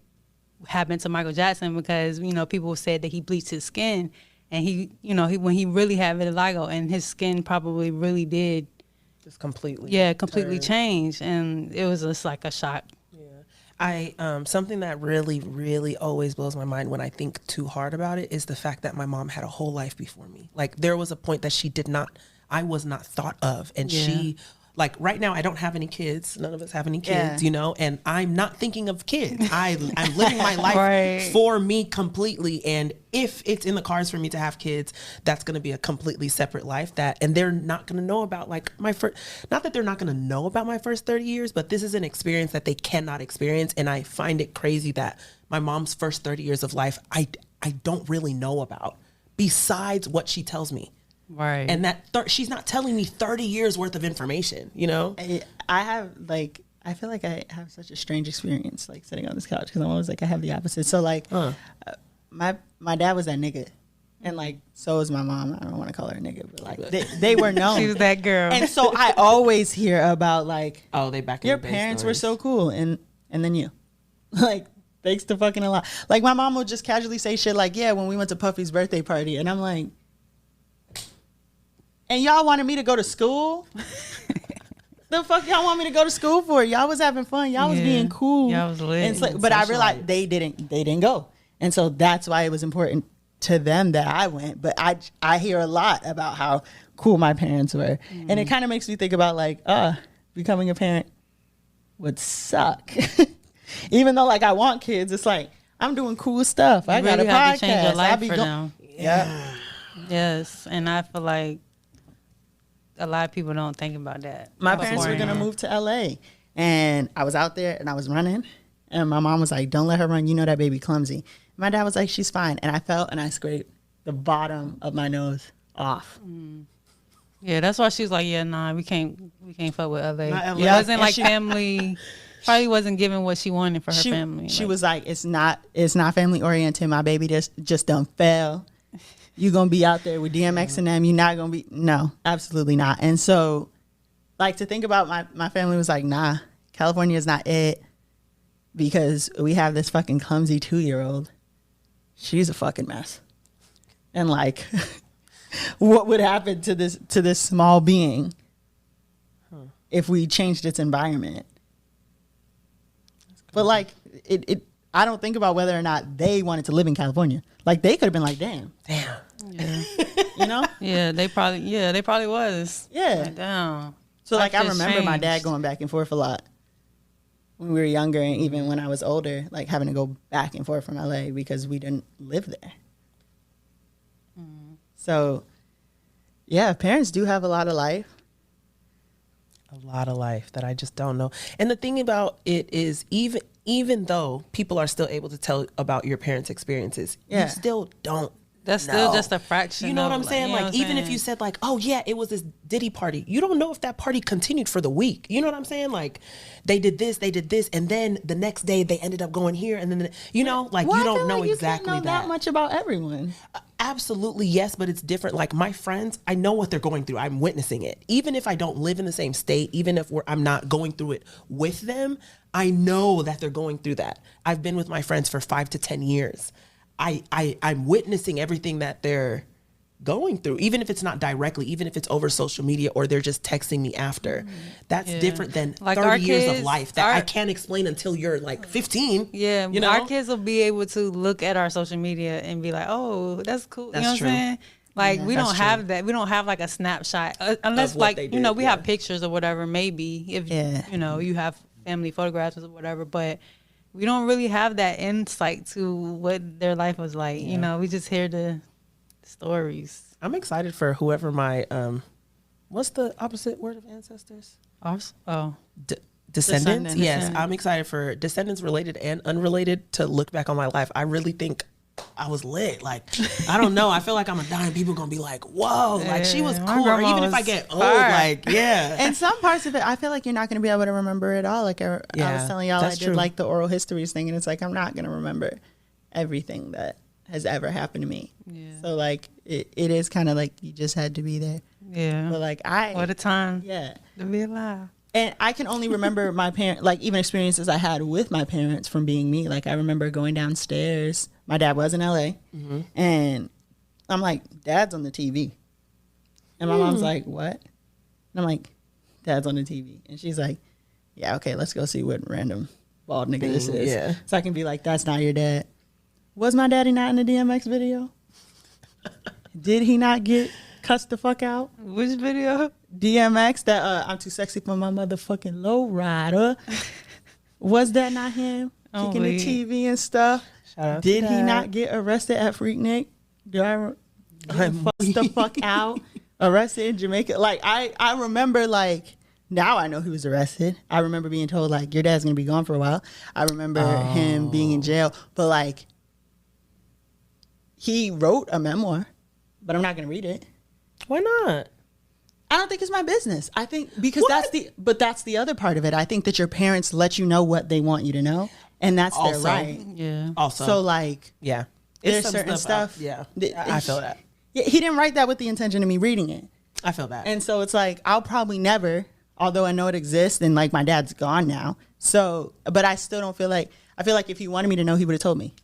happened to Michael Jackson, because you know people said that he bleached his skin, and he, you know, when he really had vitiligo, and his skin probably really did just completely change, and it was just like a shock. I something that really always blows my mind when I think too hard about it is the fact that my mom had a whole life before me. Like there was a point that I was not thought of, and she, like right now I don't have any kids. None of us have any kids, you know, and I'm not thinking of kids. I'm living my life for me completely. And if it's in the cards for me to have kids, that's going to be a completely separate life and they're not going to know about like not that they're not going to know about my first 30 years, but this is an experience that they cannot experience. And I find it crazy that my mom's first 30 years of life, I don't really know about besides what she tells me. Right. And that she's not telling me 30 years worth of information, you know? I feel like I have such a strange experience, like sitting on this couch, because I'm always like, I have the opposite. So like, my dad was that nigga. And like, so is my mom. I don't want to call her a nigga, but like they were known. She was that girl. And so I always hear about like, they back in your the day parents stories. were so cool. And then you, like, thanks to fucking a lot. Like my mom would just casually say shit like, yeah, when we went to Puffy's birthday party. And I'm like, and y'all wanted me to go to school? The fuck y'all want me to go to school for? Y'all was having fun. Y'all was being cool. Y'all was lit. And so, but I realized they didn't go. And so that's why it was important to them that I went. But I hear a lot about how cool my parents were. And it kind of makes me think about like, becoming a parent would suck. Even though like I want kids, it's like, I'm doing cool stuff. I got a podcast. To change your life for them. Yeah. Yes. And I feel like a lot of people don't think about that. My parents were going to move to LA, and I was out there and I was running, and my mom was like, don't let her run. You know that baby clumsy. My dad was like, she's fine. And I fell and I scraped the bottom of my nose off. Yeah, that's why she was like, yeah, nah, we can't fuck with LA. Not LA. It wasn't like family. Probably wasn't giving what she wanted for her family. She was like, it's not family oriented. My baby just done fell. You gonna be out there with DMX and them. You're not gonna be, no, absolutely not. And so, like, to think about my family was like, nah, California is not it, because we have this fucking clumsy 2-year-old. She's a fucking mess. And like, what would happen to this small being if we changed its environment? But like, I don't think about whether or not they wanted to live in California. Like they could have been like, damn. Yeah. You know? Yeah, they probably was. Yeah. Like, damn. So like, I Life just remember my changed. dad going back and forth a lot when we were younger, and even when I was older, like having to go back and forth from LA because we didn't live there. So yeah, parents do have a lot of life. A lot of life that I just don't know. And the thing about it is, even though people are still able to tell about your parents' experiences, you still don't. That's still just a fraction. You know what I'm of, saying? you know Like, what I'm even if saying? you said like, oh yeah, it was this Diddy party, you don't know if that party continued for the week. You know what I'm saying? Like, they did this, and then the next day they ended up going here, and then you know, like, Well, you I don't feel know like exactly you can't know that much about everyone. Absolutely, yes, but it's different. Like my friends, I know what they're going through. I'm witnessing it. Even if I don't live in the same state, even if I'm not going through it with them, I know that they're going through that. I've been with my friends for 5 to 10 years. I'm witnessing everything that they're going through, even if it's not directly, even if it's over social media or they're just texting me after. That's different than Like 30 our years kids, of life that I can't explain until you're like 15. Yeah, you know? our kids will be able to look at our social media and be like, "Oh, that's cool." That's you know what true. I'm saying? Like we That's don't true. have that. We don't have like a snapshot unless Of what like they you know did, we yeah. have pictures or whatever. Maybe if you know you have family photographs or whatever, but we don't really have that insight to what their life was like. You know, we just hear the stories. I'm excited for whoever my what's the opposite word of ancestors? Ours? Oh, Descendants. Yes, Descendants. I'm excited for descendants related and unrelated to look back on my life. I really think I was lit. Like, I don't know. I feel like I'm a dying people gonna be like, whoa, like she was my cool. Or grandma even if I was get old, fire. like, yeah. And some parts of it, I feel like you're not going to be able to remember it all. Like I Yeah, was telling y'all, I that's did true. like the oral histories thing, and it's like I'm not going to remember everything that has ever happened to me. Yeah. So like it is kind of like you just had to be there. yeah. But like What a time yeah. to be alive. And I can only remember my parent, like even experiences I had with my parents from being me. Like I remember going downstairs. My dad was in LA, and I'm like, Dad's on the TV, and my mom's like, what? And I'm like, Dad's on the TV, and she's like, yeah, okay, let's go see what random bald nigga this is. Yeah. So I can be like, that's not your dad. Was my daddy not in the DMX video? Did he not get cussed the fuck out? Which video? DMX, that I'm too sexy for my motherfucking lowrider. Was that not him? Oh, Kicking wait. the TV and stuff. Shout out Did to he that. not get arrested at Freaknik? Did I get fucked the fuck out? Arrested in Jamaica? Like I remember like now I know he was arrested. I remember being told like your dad's gonna be gone for a while. I remember him being in jail. But like he wrote a memoir, but I'm not gonna read it. Why not? I don't think it's my business. I think because that's the other part of it. I think that your parents let you know what they want you to know, and that's their Also, right. Yeah. Also, So like, yeah, there's some certain stuff. yeah, that- I feel that. Yeah, he didn't write that with the intention of me reading it, I feel that. and so it's like I'll probably never, although I know it exists, and like my dad's gone now. So, but I still don't feel like I feel like if he wanted me to know, he would have told me.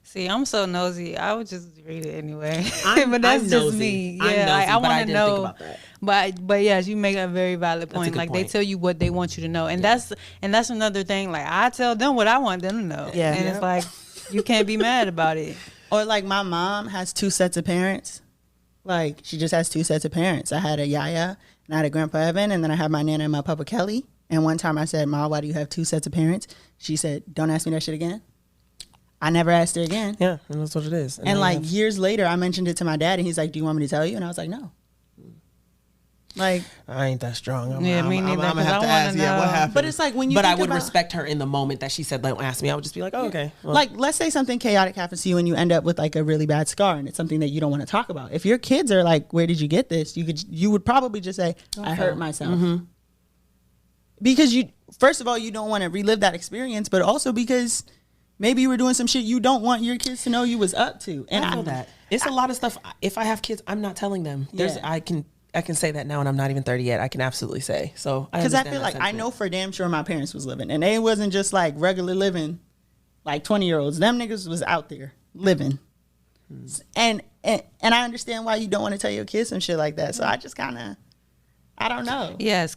See, I'm so nosy. I would just read it anyway. I'm- but that's I'm just nosy. me. I'm Yeah, nosy, I but I want to didn't know. think about that. But yes, you make a very valid a point. good Like they point. tell you what they want you to know, and that's another thing. Like I tell them what I want them to know. Yeah. and it's like you can't be mad about it. Or like my mom has two sets of parents. Like she just has two sets of parents. I had a Yaya and I had a Grandpa Evan, and then I had my Nana and my Papa Kelly. And one time I said, Ma, why do you have two sets of parents? She said, don't ask me that shit again. I never asked her again. Yeah, and that's what it is. And like years later, I mentioned it to my dad, and he's like, do you want me to tell you? And I was like, no. Like, I ain't that strong. I'm, Yeah, I'm, me I'm, neither, I'm gonna 'cause have I to wanna ask. Yeah, what know. happened? but it's like when you But I think would about, respect her in the moment that she said, "Don't ask me." I would just be like, "Oh, okay." Well, like, let's say something chaotic happens to you and you end up with like a really bad scar, and it's something that you don't want to talk about. If your kids are like, where did you get this? You would probably just say, I hurt myself. Because you, first of all, you don't want to relive that experience, but also because maybe you were doing some shit you don't want your kids to know you was up to. And I feel that it's a lot of stuff. If I have kids, I'm not telling them. There's Yeah. I can say that now, and I'm not even 30 yet. I can absolutely say so. because I feel like I know for damn sure my parents was living, and they wasn't just like regular living, like 20-year-olds. Them niggas was out there living, and I understand why you don't want to tell your kids some shit like that. So I just kind of, I don't know. Yes,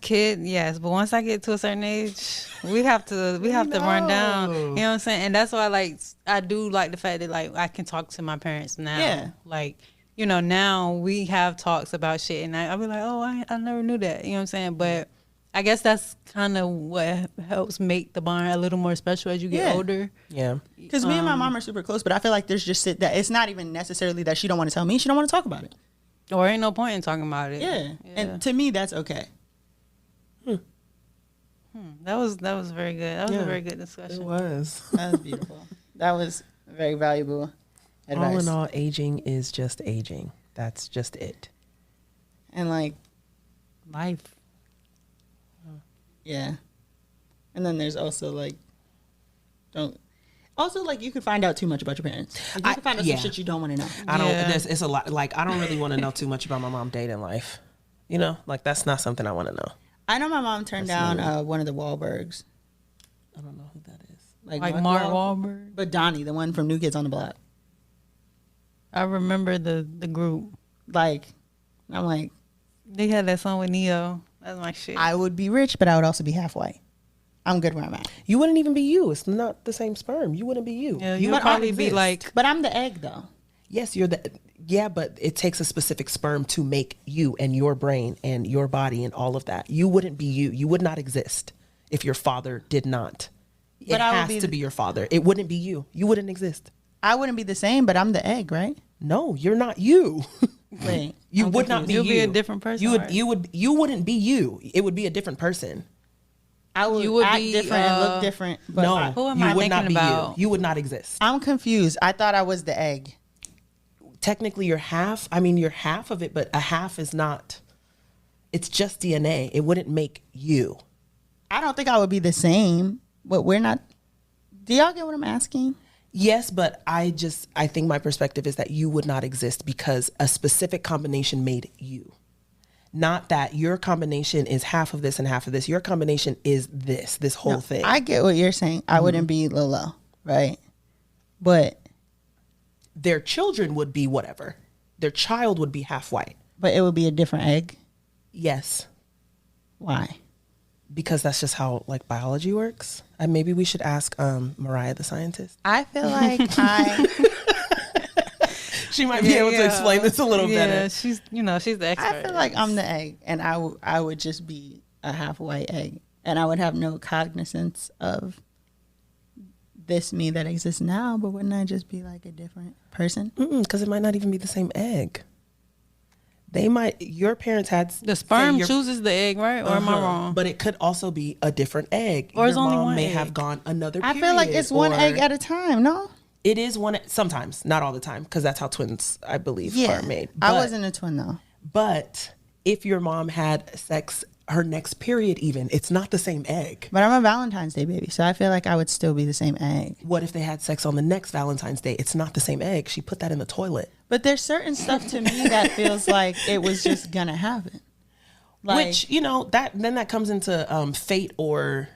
but once I get to a certain age, we have to run down. You know what I'm saying? And that's why I do like the fact that like I can talk to my parents now. Yeah. Like, you know, now we have talks about shit, and I'll be like, oh, I never knew that. You know what I'm saying? But I guess that's kind of what helps make the bond a little more special as you get Yeah. older. Yeah, Because me and my mom are super close, but I feel like there's just shit that it's not even necessarily that she don't want to tell me. She don't want to talk about it. Or ain't no point in talking about it. Yeah. And to me, that's okay. That was very good. That was Yeah. a very good discussion. it was. That was beautiful. That was very valuable advice. All in all, aging is just aging. That's just it. And like, Life. yeah. And then there's also like, you could find out too much about your parents. Like, you can find out yeah. some shit you don't want to know. I don't. Yeah. It's a lot. Like I don't really want to know too much about my mom dating life. You know, like that's not something I want to know. I know my mom turned down one of the Wahlbergs. I don't know who that is. Like Mark Wahlberg. But Donnie, the one from New Kids on the Block. I remember the group. Like, I'm like, They had that song with Neo. That's my shit. I would be rich, but I would also be half white. I'm good where I'm at. You wouldn't even be you. It's not the same sperm. You wouldn't be you. yeah, you But would probably I be exist. like, But I'm the egg though. Yes, but it takes a specific sperm to make you and your brain and your body and all of that. You wouldn't be you. You would not exist if your father did not. It has to be your father. It wouldn't be you. You wouldn't exist. I wouldn't be the same, but I'm the egg, right? No, you're not you. Wait, you would not be You'll you. be a different person. You wouldn't be you. It would be a different person. I would, act different and look different. But No, Who am you I would not thinking be about? you. You would not exist. I'm confused. I thought I was the egg. Technically, you're half. I mean, you're half of it, but a half is not. It's just DNA. It wouldn't make you. I don't think I would be the same, but we're not. Do y'all get what I'm asking? Yes, but I think my perspective is that you would not exist because a specific combination made you. Not that your combination is half of this and half of this. Your combination is this whole thing. I get what you're saying. I wouldn't be Lilo, right? But their children would be whatever. Their child would be half white. it would be a different egg. Yes. Why? Because that's just how like biology works. And maybe we should ask Mariah the scientist. I feel like she might be able to explain this a little better. She's the expert. I feel like I'm the egg, and I would just be a half white egg, and I would have no cognizance of this me that exists now. But wouldn't I just be like a different person? Because it might not even be the same egg. Your parents had the sperm chooses the egg, right? Or am I wrong? But it could also be a different egg. Or it's your only mom one may egg. have gone another I period. feel like it's one egg at a time. No. It is one sometimes, not all the time, because that's how twins, I believe, are made. I wasn't a twin though. But if your mom had sex her next period, even, it's not the same egg. But I'm a Valentine's Day baby, so I feel like I would still be the same egg. What if they had sex on the next Valentine's Day? It's not the same egg. She put that in the toilet. But there's certain stuff to me that feels like it was just gonna happen. Like, which, that comes into fate or,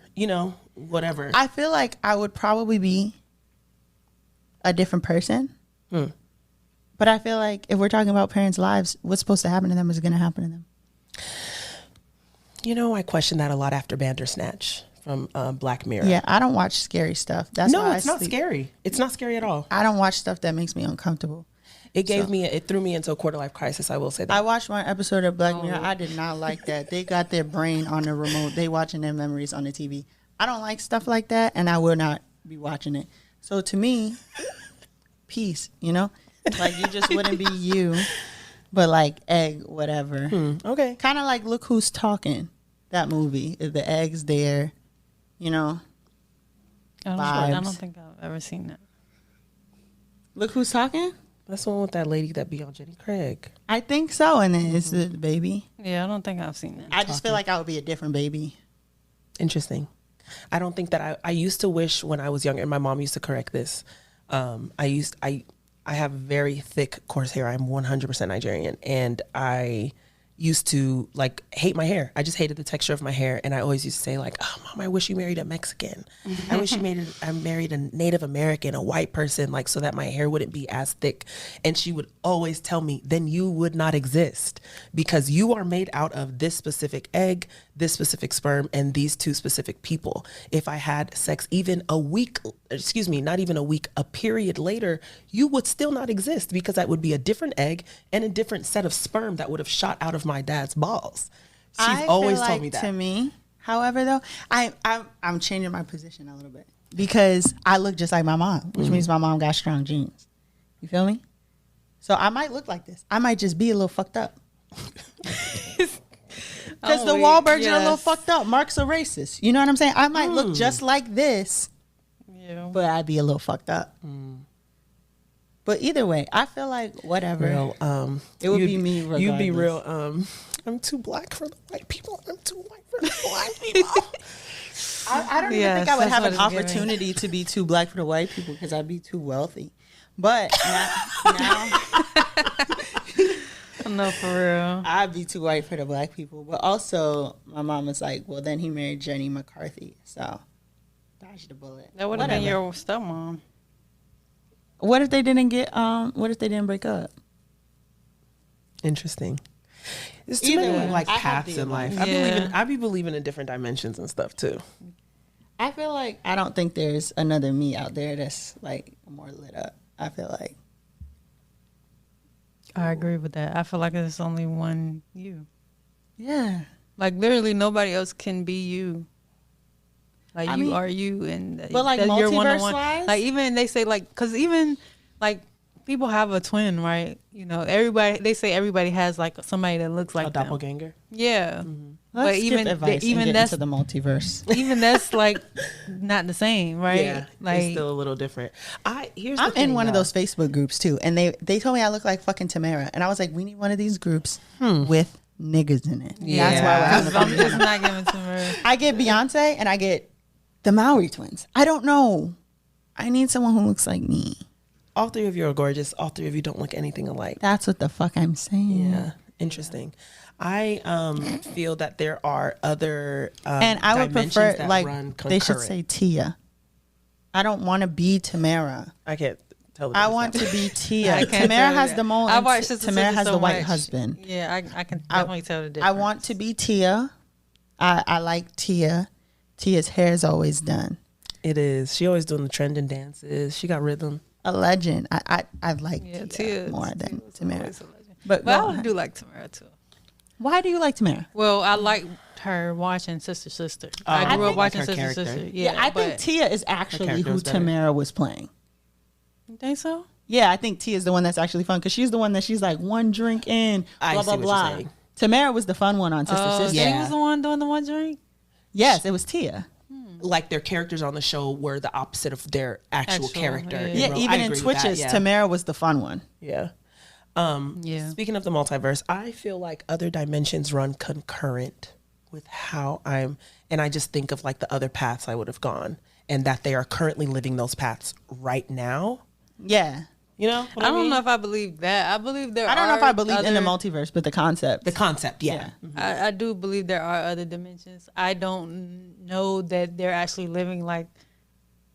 whatever. I feel like I would probably be a different person. But I feel like if we're talking about parents' lives, what's supposed to happen to them is going to happen to them. I question that a lot after Bandersnatch from Black Mirror. Yeah, I don't watch scary stuff. That's why it's not scary. It's not scary at all. I don't watch stuff that makes me uncomfortable. It threw me into a quarter life crisis. I will say that. I watched one episode of Black Mirror. I did not like that. They got their brain on the remote. They watching their memories on the TV. I don't like stuff like that, and I will not be watching it. So to me, peace, like you just wouldn't be you, but like egg, whatever. Okay. Kind of like Look Who's Talking, that movie. The egg's there, I don't vibes. think I've ever seen that. Look Who's Talking? That's the one with that lady that be on Jenny Craig. I think so, and then it's the baby. Yeah, I don't think I've seen that. I just feel like I would be a different baby. Interesting. I don't think that I used to wish when I was younger, and my mom used to correct this. I have very thick coarse hair. I'm 100% Nigerian, and I used to like hate my hair. I just hated the texture of my hair, and I always used to say like, "Oh, Mom, I wish you married a Mexican. I wish I married a Native American, a white person, like so that my hair wouldn't be as thick." And she would always tell me, "Then you would not exist because you are made out of this specific egg, this specific sperm, and these two specific people. If I had sex even not even a week, a period later, you would still not exist because that would be a different egg and a different set of sperm that would have shot out of my dad's balls." She's always told me that. To me, however, though, I'm changing my position a little bit because I look just like my mom, which means my mom got strong genes. You feel me? So I might look like this. I might just be a little fucked up. Because the Wahlbergs are a little fucked up. Mark's a racist. You know what I'm saying? I might look just like this, but I'd be a little fucked up. But either way, I feel like whatever. It would be me regardless. You'd be real, I'm too black for the white people. I'm too white for the black people. I don't even think I would have an opportunity to be too black for the white people because I'd be too wealthy. But now No, for real. I'd be too white for the black people. But also, my mom was like, well, then he married Jenny McCarthy. So, dodge the bullet. That would have been your stepmom. What if they didn't what if they didn't break up? Interesting. There's too many like paths in life. Yeah. I be believing in different dimensions and stuff too. I feel like I don't think there's another me out there that's like more lit up. I feel like I agree with that. I feel like there's only one you. Yeah. Like literally nobody else can be you. Like I you mean, are you, and but like that you're multiverse-wise? Like even they say like, because even like people have a twin, right? You know, everybody they say everybody has like somebody that looks like A them. doppelganger. Yeah, Let's but skip even advice even and get that's into the multiverse. even that's like not the same, right? Yeah, like it's still a little different. Here's I'm the thing, in one of though. those Facebook groups too, and they told me I look like fucking Tamara, and I was like, we need one of these groups with niggas in it. yeah, That's why we're having a I'm just not giving to her. I get Beyonce and I get the Maori twins. I don't know. I need someone who looks like me. All three of you are gorgeous. All three of you don't look anything alike. That's what the fuck I'm saying. Yeah, interesting. I feel that there are other And I would dimensions prefer that like run they should concurrent. say Tia. I don't want to be Tamara. I can't tell. The I difference want now. to be Tia. I can't Tamara tell has that. the mole. I and watched Sister Tamara Sister has so the white much. husband. Yeah, I can definitely tell the difference. I want to be Tia. I like Tia. Tia's hair is always done. It is. She always doing the trending dances. She got rhythm. A legend. I like Yeah, Tia more than Tia was Tamara. always a legend. But But go I ahead. do like Tamara too. Why do you like Tamara? Well, I liked her watching Sister Sister. I grew I up watching think her Sister character. Sister. Yeah, I think but- Tia is actually character who was better. Tamara was playing. You think so? Yeah, I think Tia is the one that's actually fun because she's the one that she's like one drink in, I blah see blah what you're blah. saying. Tamara was the fun one on Sister Oh, Sister. she Yeah. was the one doing the one drink. Yes, it was Tia. Like their characters on the show were the opposite of their actual Actual, character. yeah. Yeah, real- even I in agree with that, Twitches, yeah. Tamara was the fun one. Yeah. Yeah. Speaking of the multiverse, I feel like other dimensions run concurrent with how and I just think of like the other paths I would have gone, and that they are currently living those paths right now. Yeah. You know what I I don't mean? know if I believe that. I believe there. I don't know if I are believe in the other- multiverse, but the concept. The concept, yeah. I do believe there are other dimensions. I don't know that they're actually living like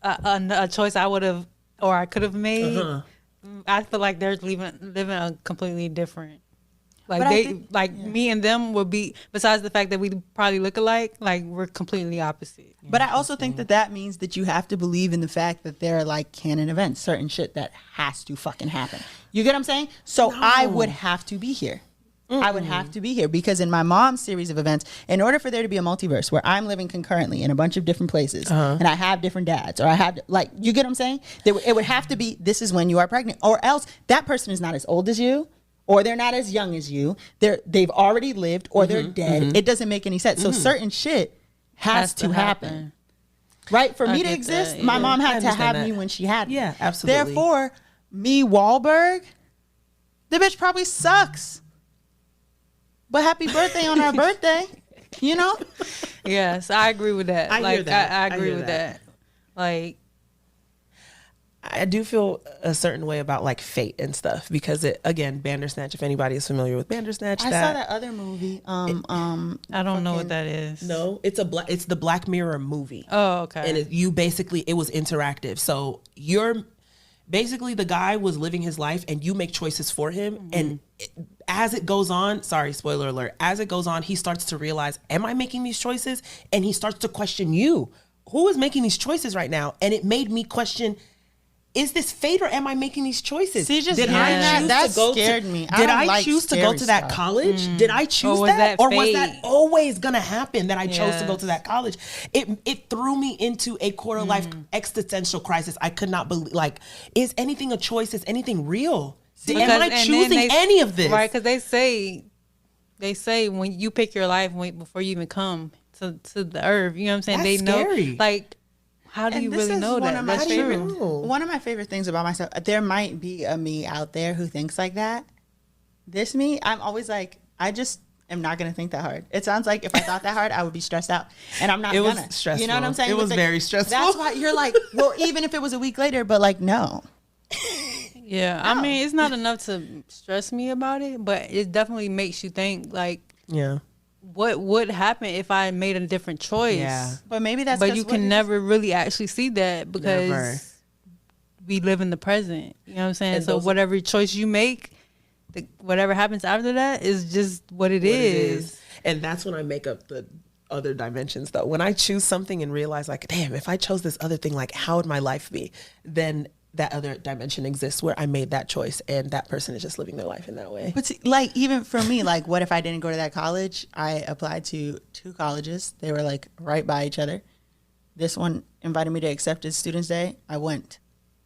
a choice I would have or I could have made. I feel like they're living a completely different. Like But I they think- me and them would be, besides the fact that we probably look alike, like we're completely opposite. But I also think that means that you have to believe in the fact that there are like canon events, certain shit that has to fucking happen. You get what I'm saying? So I would have to be here. I would have to be here because in my mom's series of events, in order for there to be a multiverse where I'm living concurrently in a bunch of different places and I have different dads or I have like, you get what I'm saying? It would have to be, this is when you are pregnant, or else that person is not as old as you. Or they're not as young as you. They've already lived, or they're dead. It doesn't make any sense. So certain shit has to happen. Right? For I me to get exist, that, my yeah. mom I had to understand have me that. when she had me. Yeah, absolutely. Therefore, me, Wahlberg, the bitch probably sucks. But happy birthday on our birthday. You know? Yes, I agree with that. I like hear that. I I agree hear with that. that. Like I do feel a certain way about like fate and stuff because it, again, Bandersnatch, if anybody is familiar with Bandersnatch, I saw that other movie. I don't know what that is. No, it's the Black Mirror movie. Oh, okay. And it was interactive. So you're basically, the guy was living his life and you make choices for him. And as it goes on, sorry, spoiler alert, as it goes on, he starts to realize, am I making these choices? And he starts to question you. Who is making these choices right now? And it made me question, is this fate or am I making these choices? See, just Did hearing I choose that to go scared to, me. I Did don't I like choose to go scary to that stuff. college? Did I choose was that? that Or was that fate? always going to happen that I chose to go Yes. to that college? It threw me into a quarter life existential crisis. I could not believe, like, is anything a choice? Is anything real? Am Because- I and then choosing they- any of this? Right, because they say when you pick your life before you even come to the earth, you know what I'm saying? That's they know, scary. like, how do And you this really is know one that? of my That's favorite- true. One of my favorite things about myself, there might be a me out there who thinks like that. This me, I'm always like, I just am not going to think that hard. It sounds like if I thought that hard, I would be stressed out. And I'm not It was gonna. stressful. You know what I'm saying? It was But very stressful. That's why you're like, well, even if it was a week later, but like, no. Yeah, I mean, it's not enough to stress me about it, but it definitely makes you think, like, Yeah. what would happen if I made a different choice? Yeah. But maybe that's But 'cause you what can it is- never really actually see that because Never. we live in the present. You know what I'm saying? And So those- whatever choice you make, whatever happens after that is just what it is. And that's when I make up the other dimensions, though. When I choose something and realize, like, damn, if I chose this other thing, like, how would my life be? Then that other dimension exists where I made that choice and that person is just living their life in that way. But see, like, even for me, like, what if I didn't go to that college? I applied to 2 colleges. They were like right by each other. This one invited me to accept his Students Day. I went.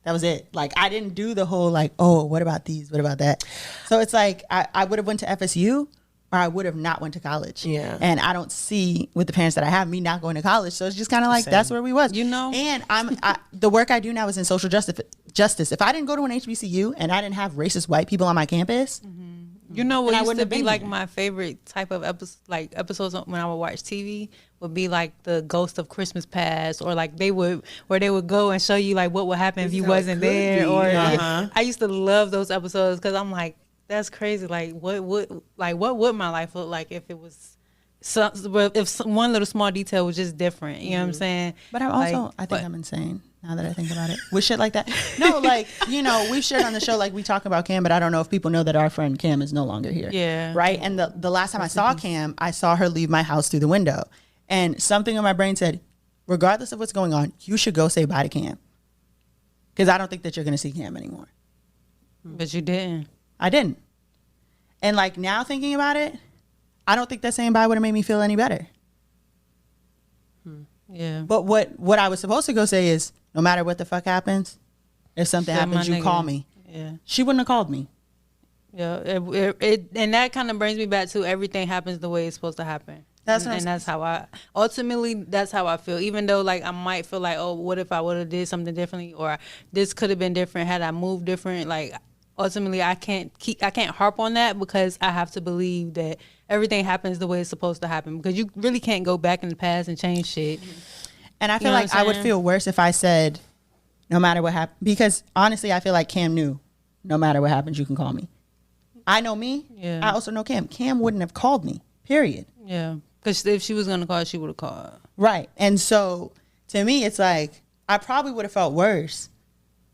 That was it. Like, I didn't do the whole like, oh, what about these? What about that? So it's like I would have went to FSU, or I would have not went to college. Yeah. And I don't see with the parents that I have me not going to college. So it's just kind of like, that's where we was. You know? And the work I do now is in social justice. If I didn't go to an HBCU and I didn't have racist white people on my campus, You know what And I used wouldn't to have be been like here. my favorite type of episodes when I would watch TV would be like the Ghost of Christmas Past, or like they would go and show you like what would happen if you how it wasn't could there. be. Or Uh-huh. I used to love those episodes because I'm like, that's crazy. Like what would my life look like if it was if one little small detail was just different? You know what I'm saying? But I think I'm insane now that I think about it. With shit like that. No, like, you know, we've shared on the show, like, we talk about Cam, but I don't know if people know that our friend Cam is no longer here. Yeah. Right? And the last time I saw Cam, I saw her leave my house through the window. And something in my brain said, regardless of what's going on, you should go say bye to Cam. Because I don't think that you're going to see Cam anymore. But you didn't. I didn't. And like, now thinking about it, I don't think that saying bye would have made me feel any better. Yeah. But what I was supposed to go say is, no matter what the fuck happens, if something Say my happens, you nigga. call me. Yeah. She wouldn't have called me. Yeah, and that kind of brings me back to everything happens the way it's supposed to happen. That's what I'm and that's how that's how I feel. Even though like I might feel like, oh, what if I would have did something differently, or this could have been different had I moved different. Like ultimately, I can't harp on that because I have to believe that everything happens the way it's supposed to happen. Because you really can't go back in the past and change shit. And I feel know what like I'm I would saying? feel worse if I said, no matter what happens. Because honestly, I feel like Cam knew, no matter what happens, you can call me. I know me. Yeah. I also know Cam. Cam wouldn't have called me, period. Yeah, because if she was gonna call, she would have called. Right. And so to me, it's like, I probably would have felt worse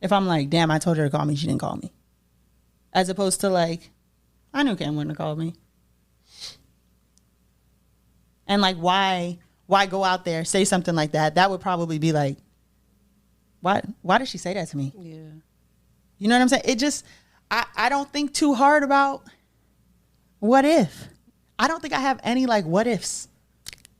if I'm like, damn, I told her to call me, she didn't call me. As opposed to like, I knew Cam wouldn't have called me. And like, why go out there, say something like that? That would probably be like, why did she say that to me? Yeah. You know what I'm saying? It just, I don't think too hard about what if. I don't think I have any like what ifs.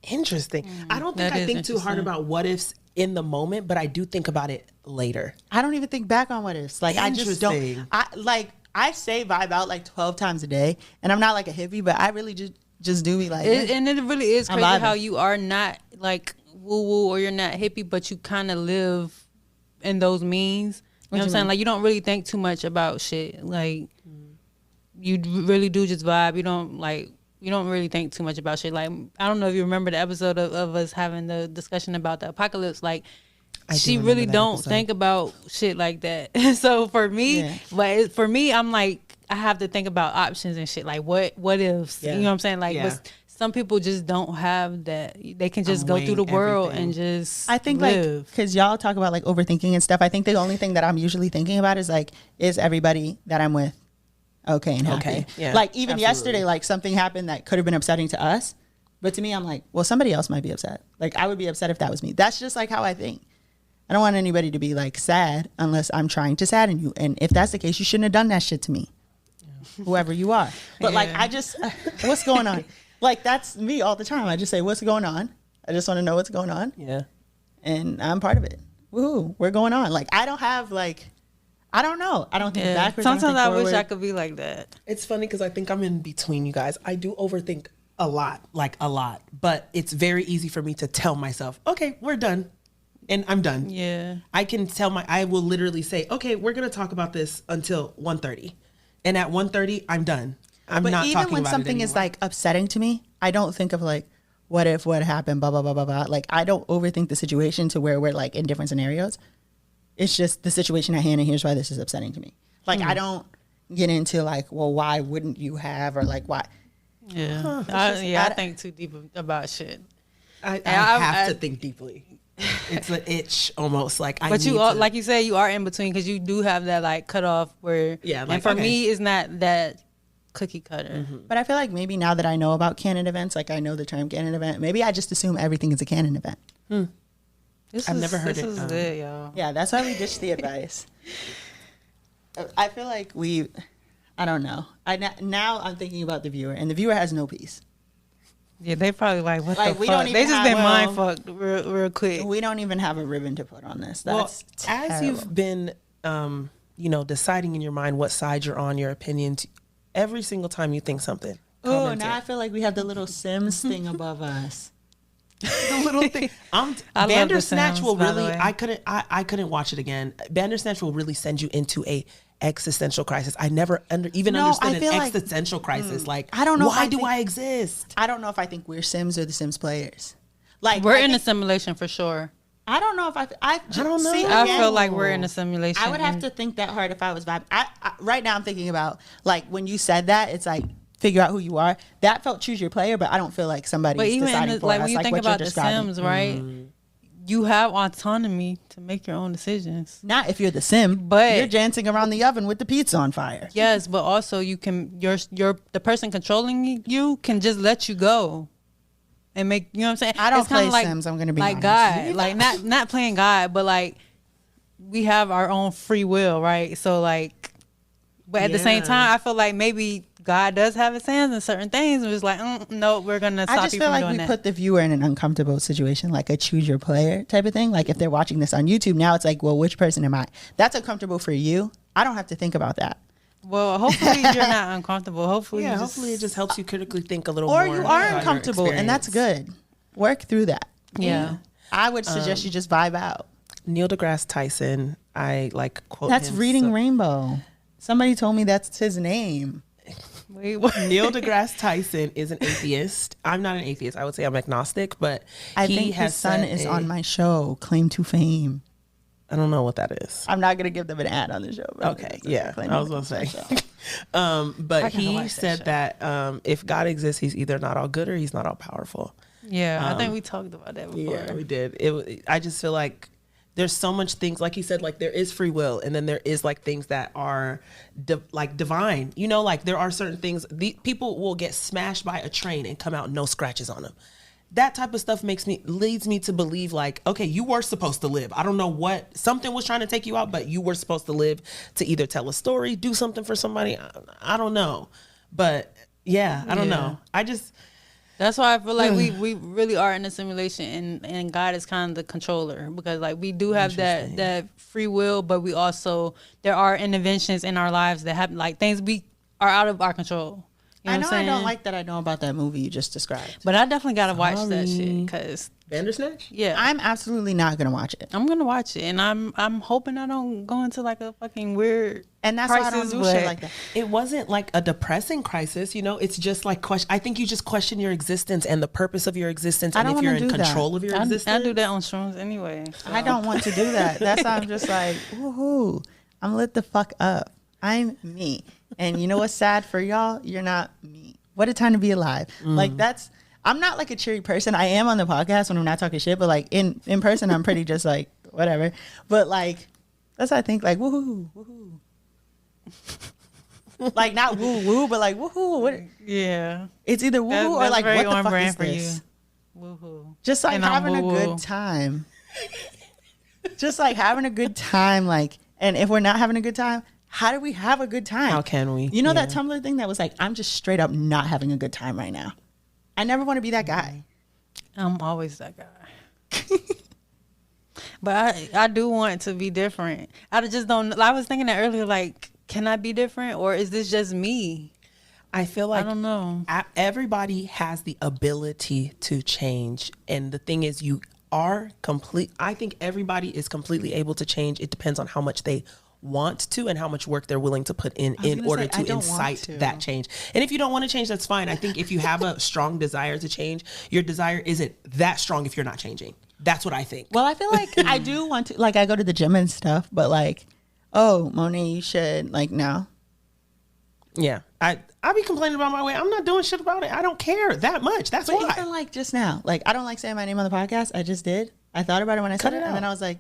Interesting. I don't think That I is think too hard interesting. about what ifs in the moment, but I do think about it later. I don't even think back on what ifs. Like, I just don't. Interesting. I say vibe out like 12 times a day, and I'm not like a hippie, but I really just do be like, And it really is I'm crazy vibing. how you are not like woo woo or you're not hippie, but you kind of live in those means. You know what I'm saying? Like you don't really think too much about shit. Like you really do just vibe. You don't really think too much about shit. Like I don't know if you remember the episode of us having the discussion about the apocalypse. Like I do she remember really that don't episode. think about shit like that. So for me, for me, I'm like I have to think about options and shit. Like what ifs? Yeah. You know what I'm saying? Like Yeah. but some people just don't have that. They can just I'm go through the weighing world everything. and just I think live. like, because y'all talk about like overthinking and stuff. I think the only thing that I'm usually thinking about is like, is everybody that I'm with okay and happy? Okay, yeah, Like even absolutely. yesterday, like something happened that could have been upsetting to us, but to me, I'm like, well, somebody else might be upset. Like I would be upset if that was me. That's just like how I think. I don't want anybody to be like sad unless I'm trying to sadden you. And if that's the case, you shouldn't have done that shit to me, whoever you are. But like, I just, what's going on? Like that's me all the time. I just say, what's going on? I just want to know what's going on. Yeah. And I'm part of it. Woohoo, we're going on. Like I don't have like, I don't know. I don't think Yeah. backwards. don't Sometimes think I wish forward. I could be like that. It's funny because I think I'm in between you guys. I do overthink a lot, but it's very easy for me to tell myself, okay, we're done. And I'm done. Yeah. I can I will literally say, okay, we're going to talk about this until 1:30. And at 1:30, I'm done. I'm But not even talking when about something it is anymore. like upsetting to me, I don't think of like, what if, what happened, blah, blah, blah, blah, blah. Like I don't overthink the situation to where we're like in different scenarios. It's just the situation at hand and here's why this is upsetting to me. Like I don't get into like, well, why wouldn't you have, or like why? Yeah. I think too deep about shit. I I- have I- to think deeply. It's an itch almost like I But need you are, to, like you said, you are in between because you do have that like cutoff where. Yeah, and like, for okay. me, it's not that cookie cutter. But I feel like maybe now that I know about canon events, like I know the term canon event, maybe I just assume everything is a canon event. This I've is- never heard this it, is good, y'all. Yeah, that's why we ditched the advice. I feel like I don't know. Now I'm thinking about the viewer, and the viewer has no peace. Yeah, they probably like, what Like, the we fuck? don't even They just have- been well, mind fucked real quick. We don't even have a ribbon to put on this. That's as terrible. you've been, deciding in your mind what side you're on, your opinion, every single time you think something. Oh, comment now it. I feel like we have the little Sims thing above us. The little thing. I love The Bandersnatch Sims, will by the really. way. I couldn't watch it again. Bandersnatch will really send you into a existential crisis. I never understood I an feel like- existential crisis. Like, I don't know if why I do think- I exist? I don't know if I think we're Sims or the Sims players. Like We're I in a think- simulation for sure. I don't know if I don't know. See, I again, feel like we're in a simulation. I would have to think that hard if I was vibing. I right now I'm thinking about like when you said that it's like figure out who you are. That felt choose your player, but I don't feel like somebody's But even deciding in for like us. when you like think what you're about the describing. Sims, right? You have autonomy to make your own decisions. Not if you're the Sim, But- you're dancing around the oven with the pizza on fire. Yes, but also you can the person controlling you can just let you go. And make, you know what I'm saying? I don't It's kinda play Sims, I'm gonna be like honest. God, like not playing God, but like we have our own free will, right? So like, but at the same Yeah. time, I feel like maybe God does have his hands in certain things, and it's like, no, we're gonna stop I just you feel from like doing we that. put the viewer in an uncomfortable situation, like a choose your player type of thing. Like if they're watching this on YouTube, now it's like, well, which person am I? That's uncomfortable for you. I don't have to think about that. Well, hopefully you're not uncomfortable. Hopefully, Yeah, you hopefully it just helps you critically think a little Or more. you about are your uncomfortable, and that's experience. good. Work through that. yeah. I would suggest you just vibe out. Neil deGrasse Tyson, I like quote That's him reading so- Rainbow. Somebody told me that's his name. Wait, what? Neil deGrasse Tyson is an atheist. I'm not an atheist. I would say I'm agnostic, but I he think has his son said is on my show, Claim to Fame. I don't know what that is. I'm not going to give them an ad on the show. But Okay, yeah, Claim I to was gonna Fame say. show. I But kinda he like that said show. that if God exists, he's either not all good or he's not all powerful. Yeah, I think we talked about that before. Yeah, we did. I just feel like there's so much things, like he said, like there is free will, and then there is like things that are like divine. You know, like there are certain things. People will get smashed by a train and come out no scratches on them. That type of stuff leads me to believe like, okay, you were supposed to live. I don't know what, something was trying to take you out, but you were supposed to live to either tell a story, do something for somebody. I don't know, but yeah, I don't know. That's why I feel like we really are in a simulation, and God is kind of the controller, because like we do have that free will, but we also, there are interventions in our lives that happen, like things we are out of our control. You know I what know I'm I saying? don't like that I know about that movie you just described. But I definitely gotta watch that shit, because Bandersnatch? yeah, I'm absolutely not going to watch it. I'm gonna watch it, and I'm hoping I don't go into like a fucking weird And that's why I don't crisis, do but shit like that. It wasn't like a depressing crisis, you know. It's just like I think you just question your existence and the purpose of your existence, I and don't if you're wanna in do that. control of your I existence. do that on shrooms anyway. so. I don't want to do that. That's why I'm just like, woohoo. I'm lit the fuck up. I'm me. And you know what's sad for y'all? You're not me. What a time to be alive. Like I'm not like a cheery person. I am on the podcast when I'm not talking shit, but like in person, I'm pretty just like whatever. But like, that's how I think, like, woohoo, woohoo. Like not woo woo, but like woohoo. What? Yeah, It's either woohoo or that's like very what the on fuck brand is for this? you. Woohoo! Just like And I'm having a woo-woo. good time. Just like having a good time. Like, and if we're not having a good time, how do we have a good time? How can we? You know that Yeah. Tumblr thing that was like, I'm just straight up not having a good time right now. I never want to be that guy. I'm always that guy. But I do want to be different. I just don't. I was thinking that earlier. Like, can I be different, or is this just me? I feel like I don't know. Everybody has the ability to change, and the thing is, you are complete. I think everybody is completely able to change. It depends on how much they want to and how much work they're willing to put in gonna order say, I to don't want incite to. that change. And if you don't want to change, that's fine. I think if you have a strong desire to change, your desire isn't that strong if you're not changing. That's what I think. Well, I feel like I do want to, like, I go to the gym and stuff, but like, oh, Monet, you should, like, no. Yeah. I be complaining about my weight. I'm not doing shit about it. I don't care that much. That's But why. even like just now, like, I don't like saying my name on the podcast. I just did. I thought about it when I said Cut it it, and then out. I was like,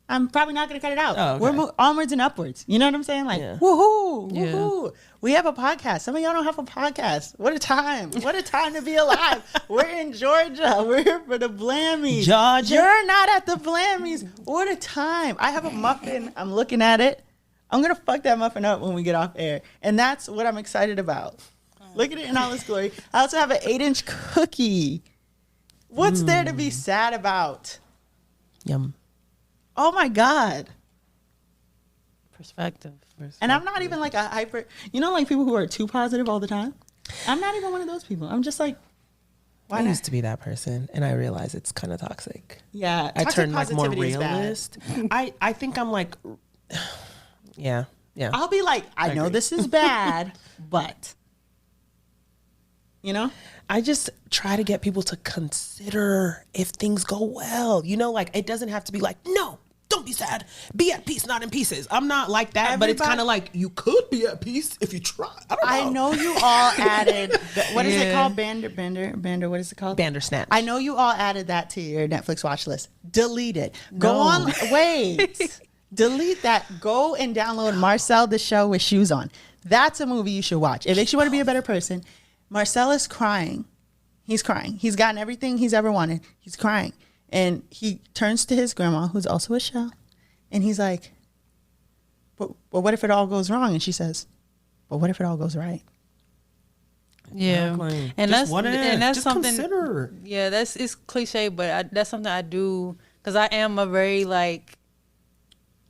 I'm probably not going to cut it out. Oh, okay. We're onwards and upwards. You know what I'm saying? Like, Yeah. woohoo, Yeah. woohoo. We have a podcast. Some of y'all don't have a podcast. What a time. What a time to be alive. We're in Georgia. We're here for the Blammies. Georgia. You're not at the Blammies. What a time. I have a muffin. I'm looking at it. I'm going to fuck that muffin up when we get off air. And that's what I'm excited about. Look at it in all its glory. I also have an 8-inch cookie. What's there to be sad about? Yum. Oh my God. Perspective. And I'm not even like a hyper, like people who are too positive all the time. I'm not even one of those people. I'm just like, why I not? used to be that person, and I realize it's kind of toxic. Yeah. I toxic turned like more positivity is bad. realist. I think I'm like, yeah. I'll be like, I know agree. this is bad, but, I just try to get people to consider if things go well. Like it doesn't have to be like, no, don't be sad. Be at peace, not in pieces. I'm not like that, but it's kind of like you could be at peace if you try. I don't know. you all added, what is it called? Bander, what is it called? Bandersnatch. I know you all added that to your Netflix watch list. Delete it. Go on. Wait. Delete that. Go and download Marcel the Show with Shoes On. That's a movie you should watch. It makes you want to be a better person. Marcel is crying. He's crying. He's gotten everything he's ever wanted. He's crying. And he turns to his grandma, who's also a shell, and he's like, but what if it all goes wrong? And she says, but what if it all goes right? Yeah, Exactly. and Just that's just something. consider. Yeah, it's cliche, but that's something I do because I am a very like.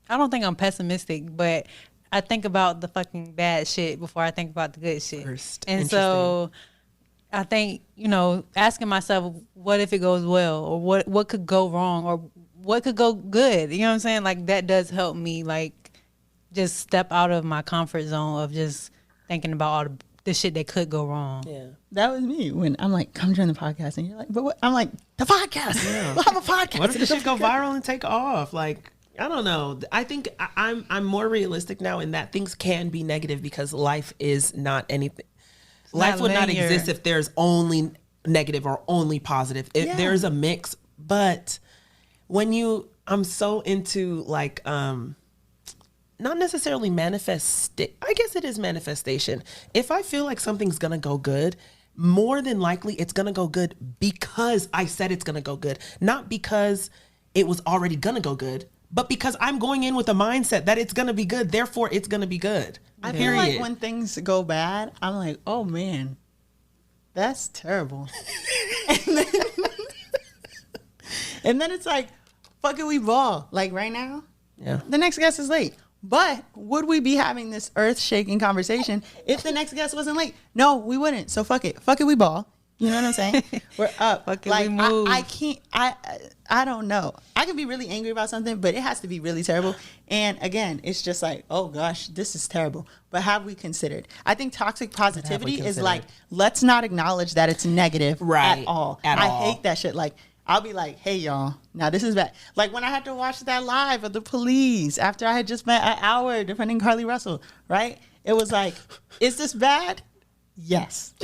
I don't think I'm pessimistic, but I think about the fucking bad shit before I think about the good shit. First. And so I think, asking myself, what if it goes well, or what could go wrong, or what could go good? You know what I'm saying? Like that does help me like just step out of my comfort zone of just thinking about all the shit that could go wrong. Yeah. That was me when I'm like, come join the podcast. And you're like, but what? I'm like, the podcast. We'll have a podcast. What if the shit go viral and take off? Like, I don't know. I think I'm more realistic now in that things can be negative because life is not anything. Life would not linear. exist if there's only negative or only positive. There's a mix. But when I'm so into like, not necessarily I guess it is manifestation. If I feel like something's going to go good, more than likely it's going to go good because I said it's going to go good, not because it was already going to go good. But because I'm going in with a mindset that it's going to be good, therefore it's going to be good. I feel like when things go bad, I'm like, oh man, that's terrible. and then it's like, fuck it, we ball. Like right now, the next guest is late. But would we be having this earth-shaking conversation if the next guest wasn't late? No, we wouldn't. So fuck it. Fuck it, we ball. You know what I'm saying? We're up. Fuck it, like, we move. I can't, I don't know. I can be really angry about something, but it has to be really terrible. And again, it's just like, oh gosh, this is terrible. But have we considered? I think toxic positivity is like, let's not acknowledge that it's negative at all. I hate that shit. Like, I'll be like, hey y'all, now this is bad. Like when I had to watch that live of the police after I had just spent an hour defending Carly Russell, right? It was like, is this bad? Yes.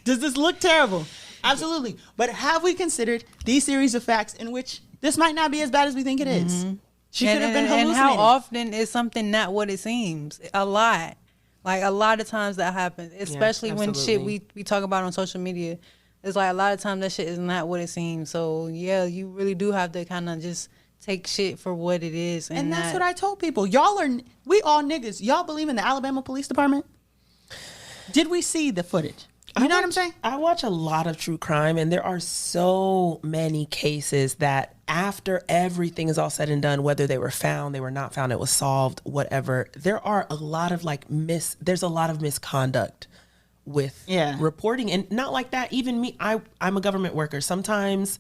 Does this look terrible? Absolutely. But have we considered these series of facts in which this might not be as bad as we think it is? She could have been hallucinating. And how often is something not what it seems? A lot. Like a lot of times that happens, especially when shit we talk about on social media. It's like a lot of times that shit is not what it seems. So yeah, you really do have to kind of just take shit for what it is. And that's what I told people. We all niggas. Y'all believe in the Alabama Police Department? Did we see the footage? You know what I'm saying? I watch a lot of true crime, and there are so many cases that after everything is all said and done, whether they were found, they were not found, it was solved, whatever, there are a lot of there's a lot of misconduct with reporting. And not like that, even me, I'm a government worker. Sometimes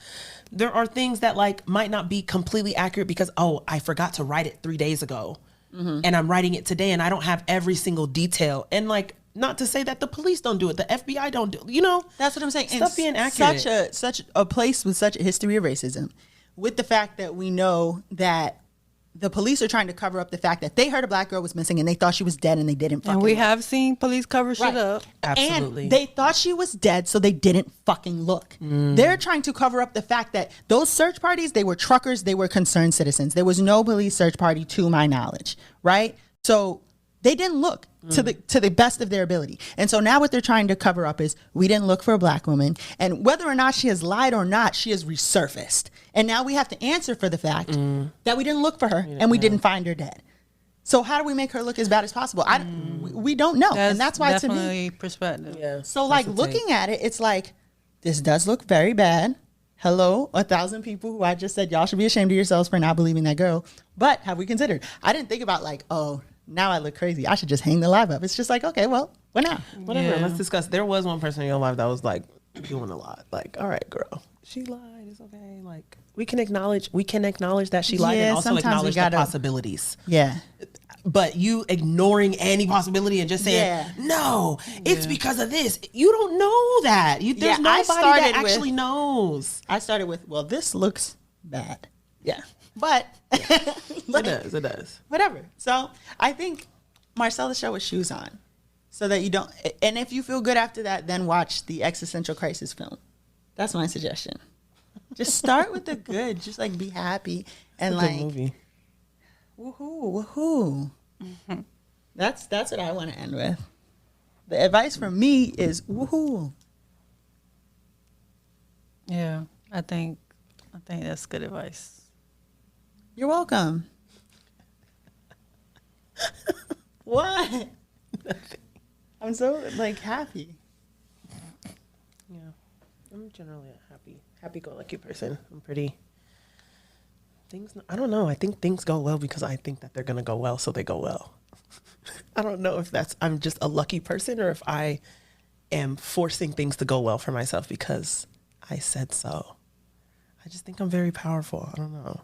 there are things that like might not be completely accurate because, I forgot to write it 3 days ago. And I'm writing it today and I don't have every single detail. And like, not to say that the police don't do it, the FBI don't do it, That's what I'm saying. Stuff being accurate. Such a place with such a history of racism, with the fact that we know that the police are trying to cover up the fact that they heard a black girl was missing and they thought she was dead and they didn't fucking And we look. have seen police cover shit Right. up. Absolutely. And they thought she was dead, so they didn't fucking look. They're trying to cover up the fact that those search parties, they were truckers, they were concerned citizens. There was no police search party to my knowledge, right? So they didn't look to the best of their ability. And so now what they're trying to cover up is we didn't look for a black woman, and whether or not she has lied or not, she has resurfaced. And now we have to answer for the fact that we didn't look for her and we didn't find her dead. So how do we make her look as bad as possible? We don't know. And that's why to me, definitely perspective. Yeah. so like looking at it, it's like, this does look very bad. Hello, 1,000 people who I just said y'all should be ashamed of yourselves for not believing that girl. But have we considered? I didn't think about like, oh, now I look crazy. I should just hang the live up. It's just like, okay, well, what now? Whatever. Yeah. Let's discuss. There was one person in your life that was like doing a lot. Like, all right, girl, she lied. It's okay. Like, we can acknowledge that she lied Yeah, and also sometimes we acknowledge gotta- the possibilities. Yeah. But you ignoring any possibility and just saying, Yeah. no, it's because of this. You don't know that. There's Yeah, I nobody started that with- actually knows. I started with, well, this looks bad. Yeah. But It does. whatever. So I think Marcella show with shoes on so that you don't. And if you feel good after that, then watch the existential crisis film. That's my suggestion. Just start with the good. Just like be happy and Good like movie. woohoo, woohoo. That's what I want to end with. The advice from me is woohoo. Yeah, I think that's good advice. You're welcome. What? I'm so like happy. Yeah. I'm generally a happy-go-lucky person. I'm pretty. I don't know. I think things go well because I think that they're going to go well, so they go well. I don't know if I'm just a lucky person or if I am forcing things to go well for myself because I said so. I just think I'm very powerful. I don't know.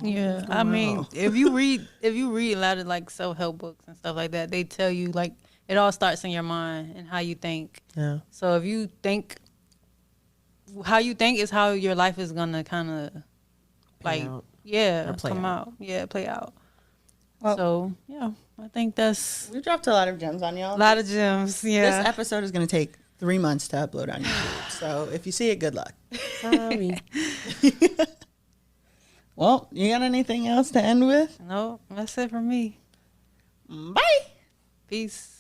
Yeah, I mean, if you read a lot of like self-help books and stuff like that, they tell you like it all starts in your mind and how you think. Yeah. So if you think how you think is how your life is gonna kind of like out. yeah Or play come out. out. Yeah, play out. Well- So yeah, I think that's We dropped a lot of gems on y'all. a lot of gems. Yeah. This episode is going to take 3 months to upload on YouTube. So if you see it, good luck. Sorry. Well, you got anything else to end with? No, that's it for me. Bye. Peace.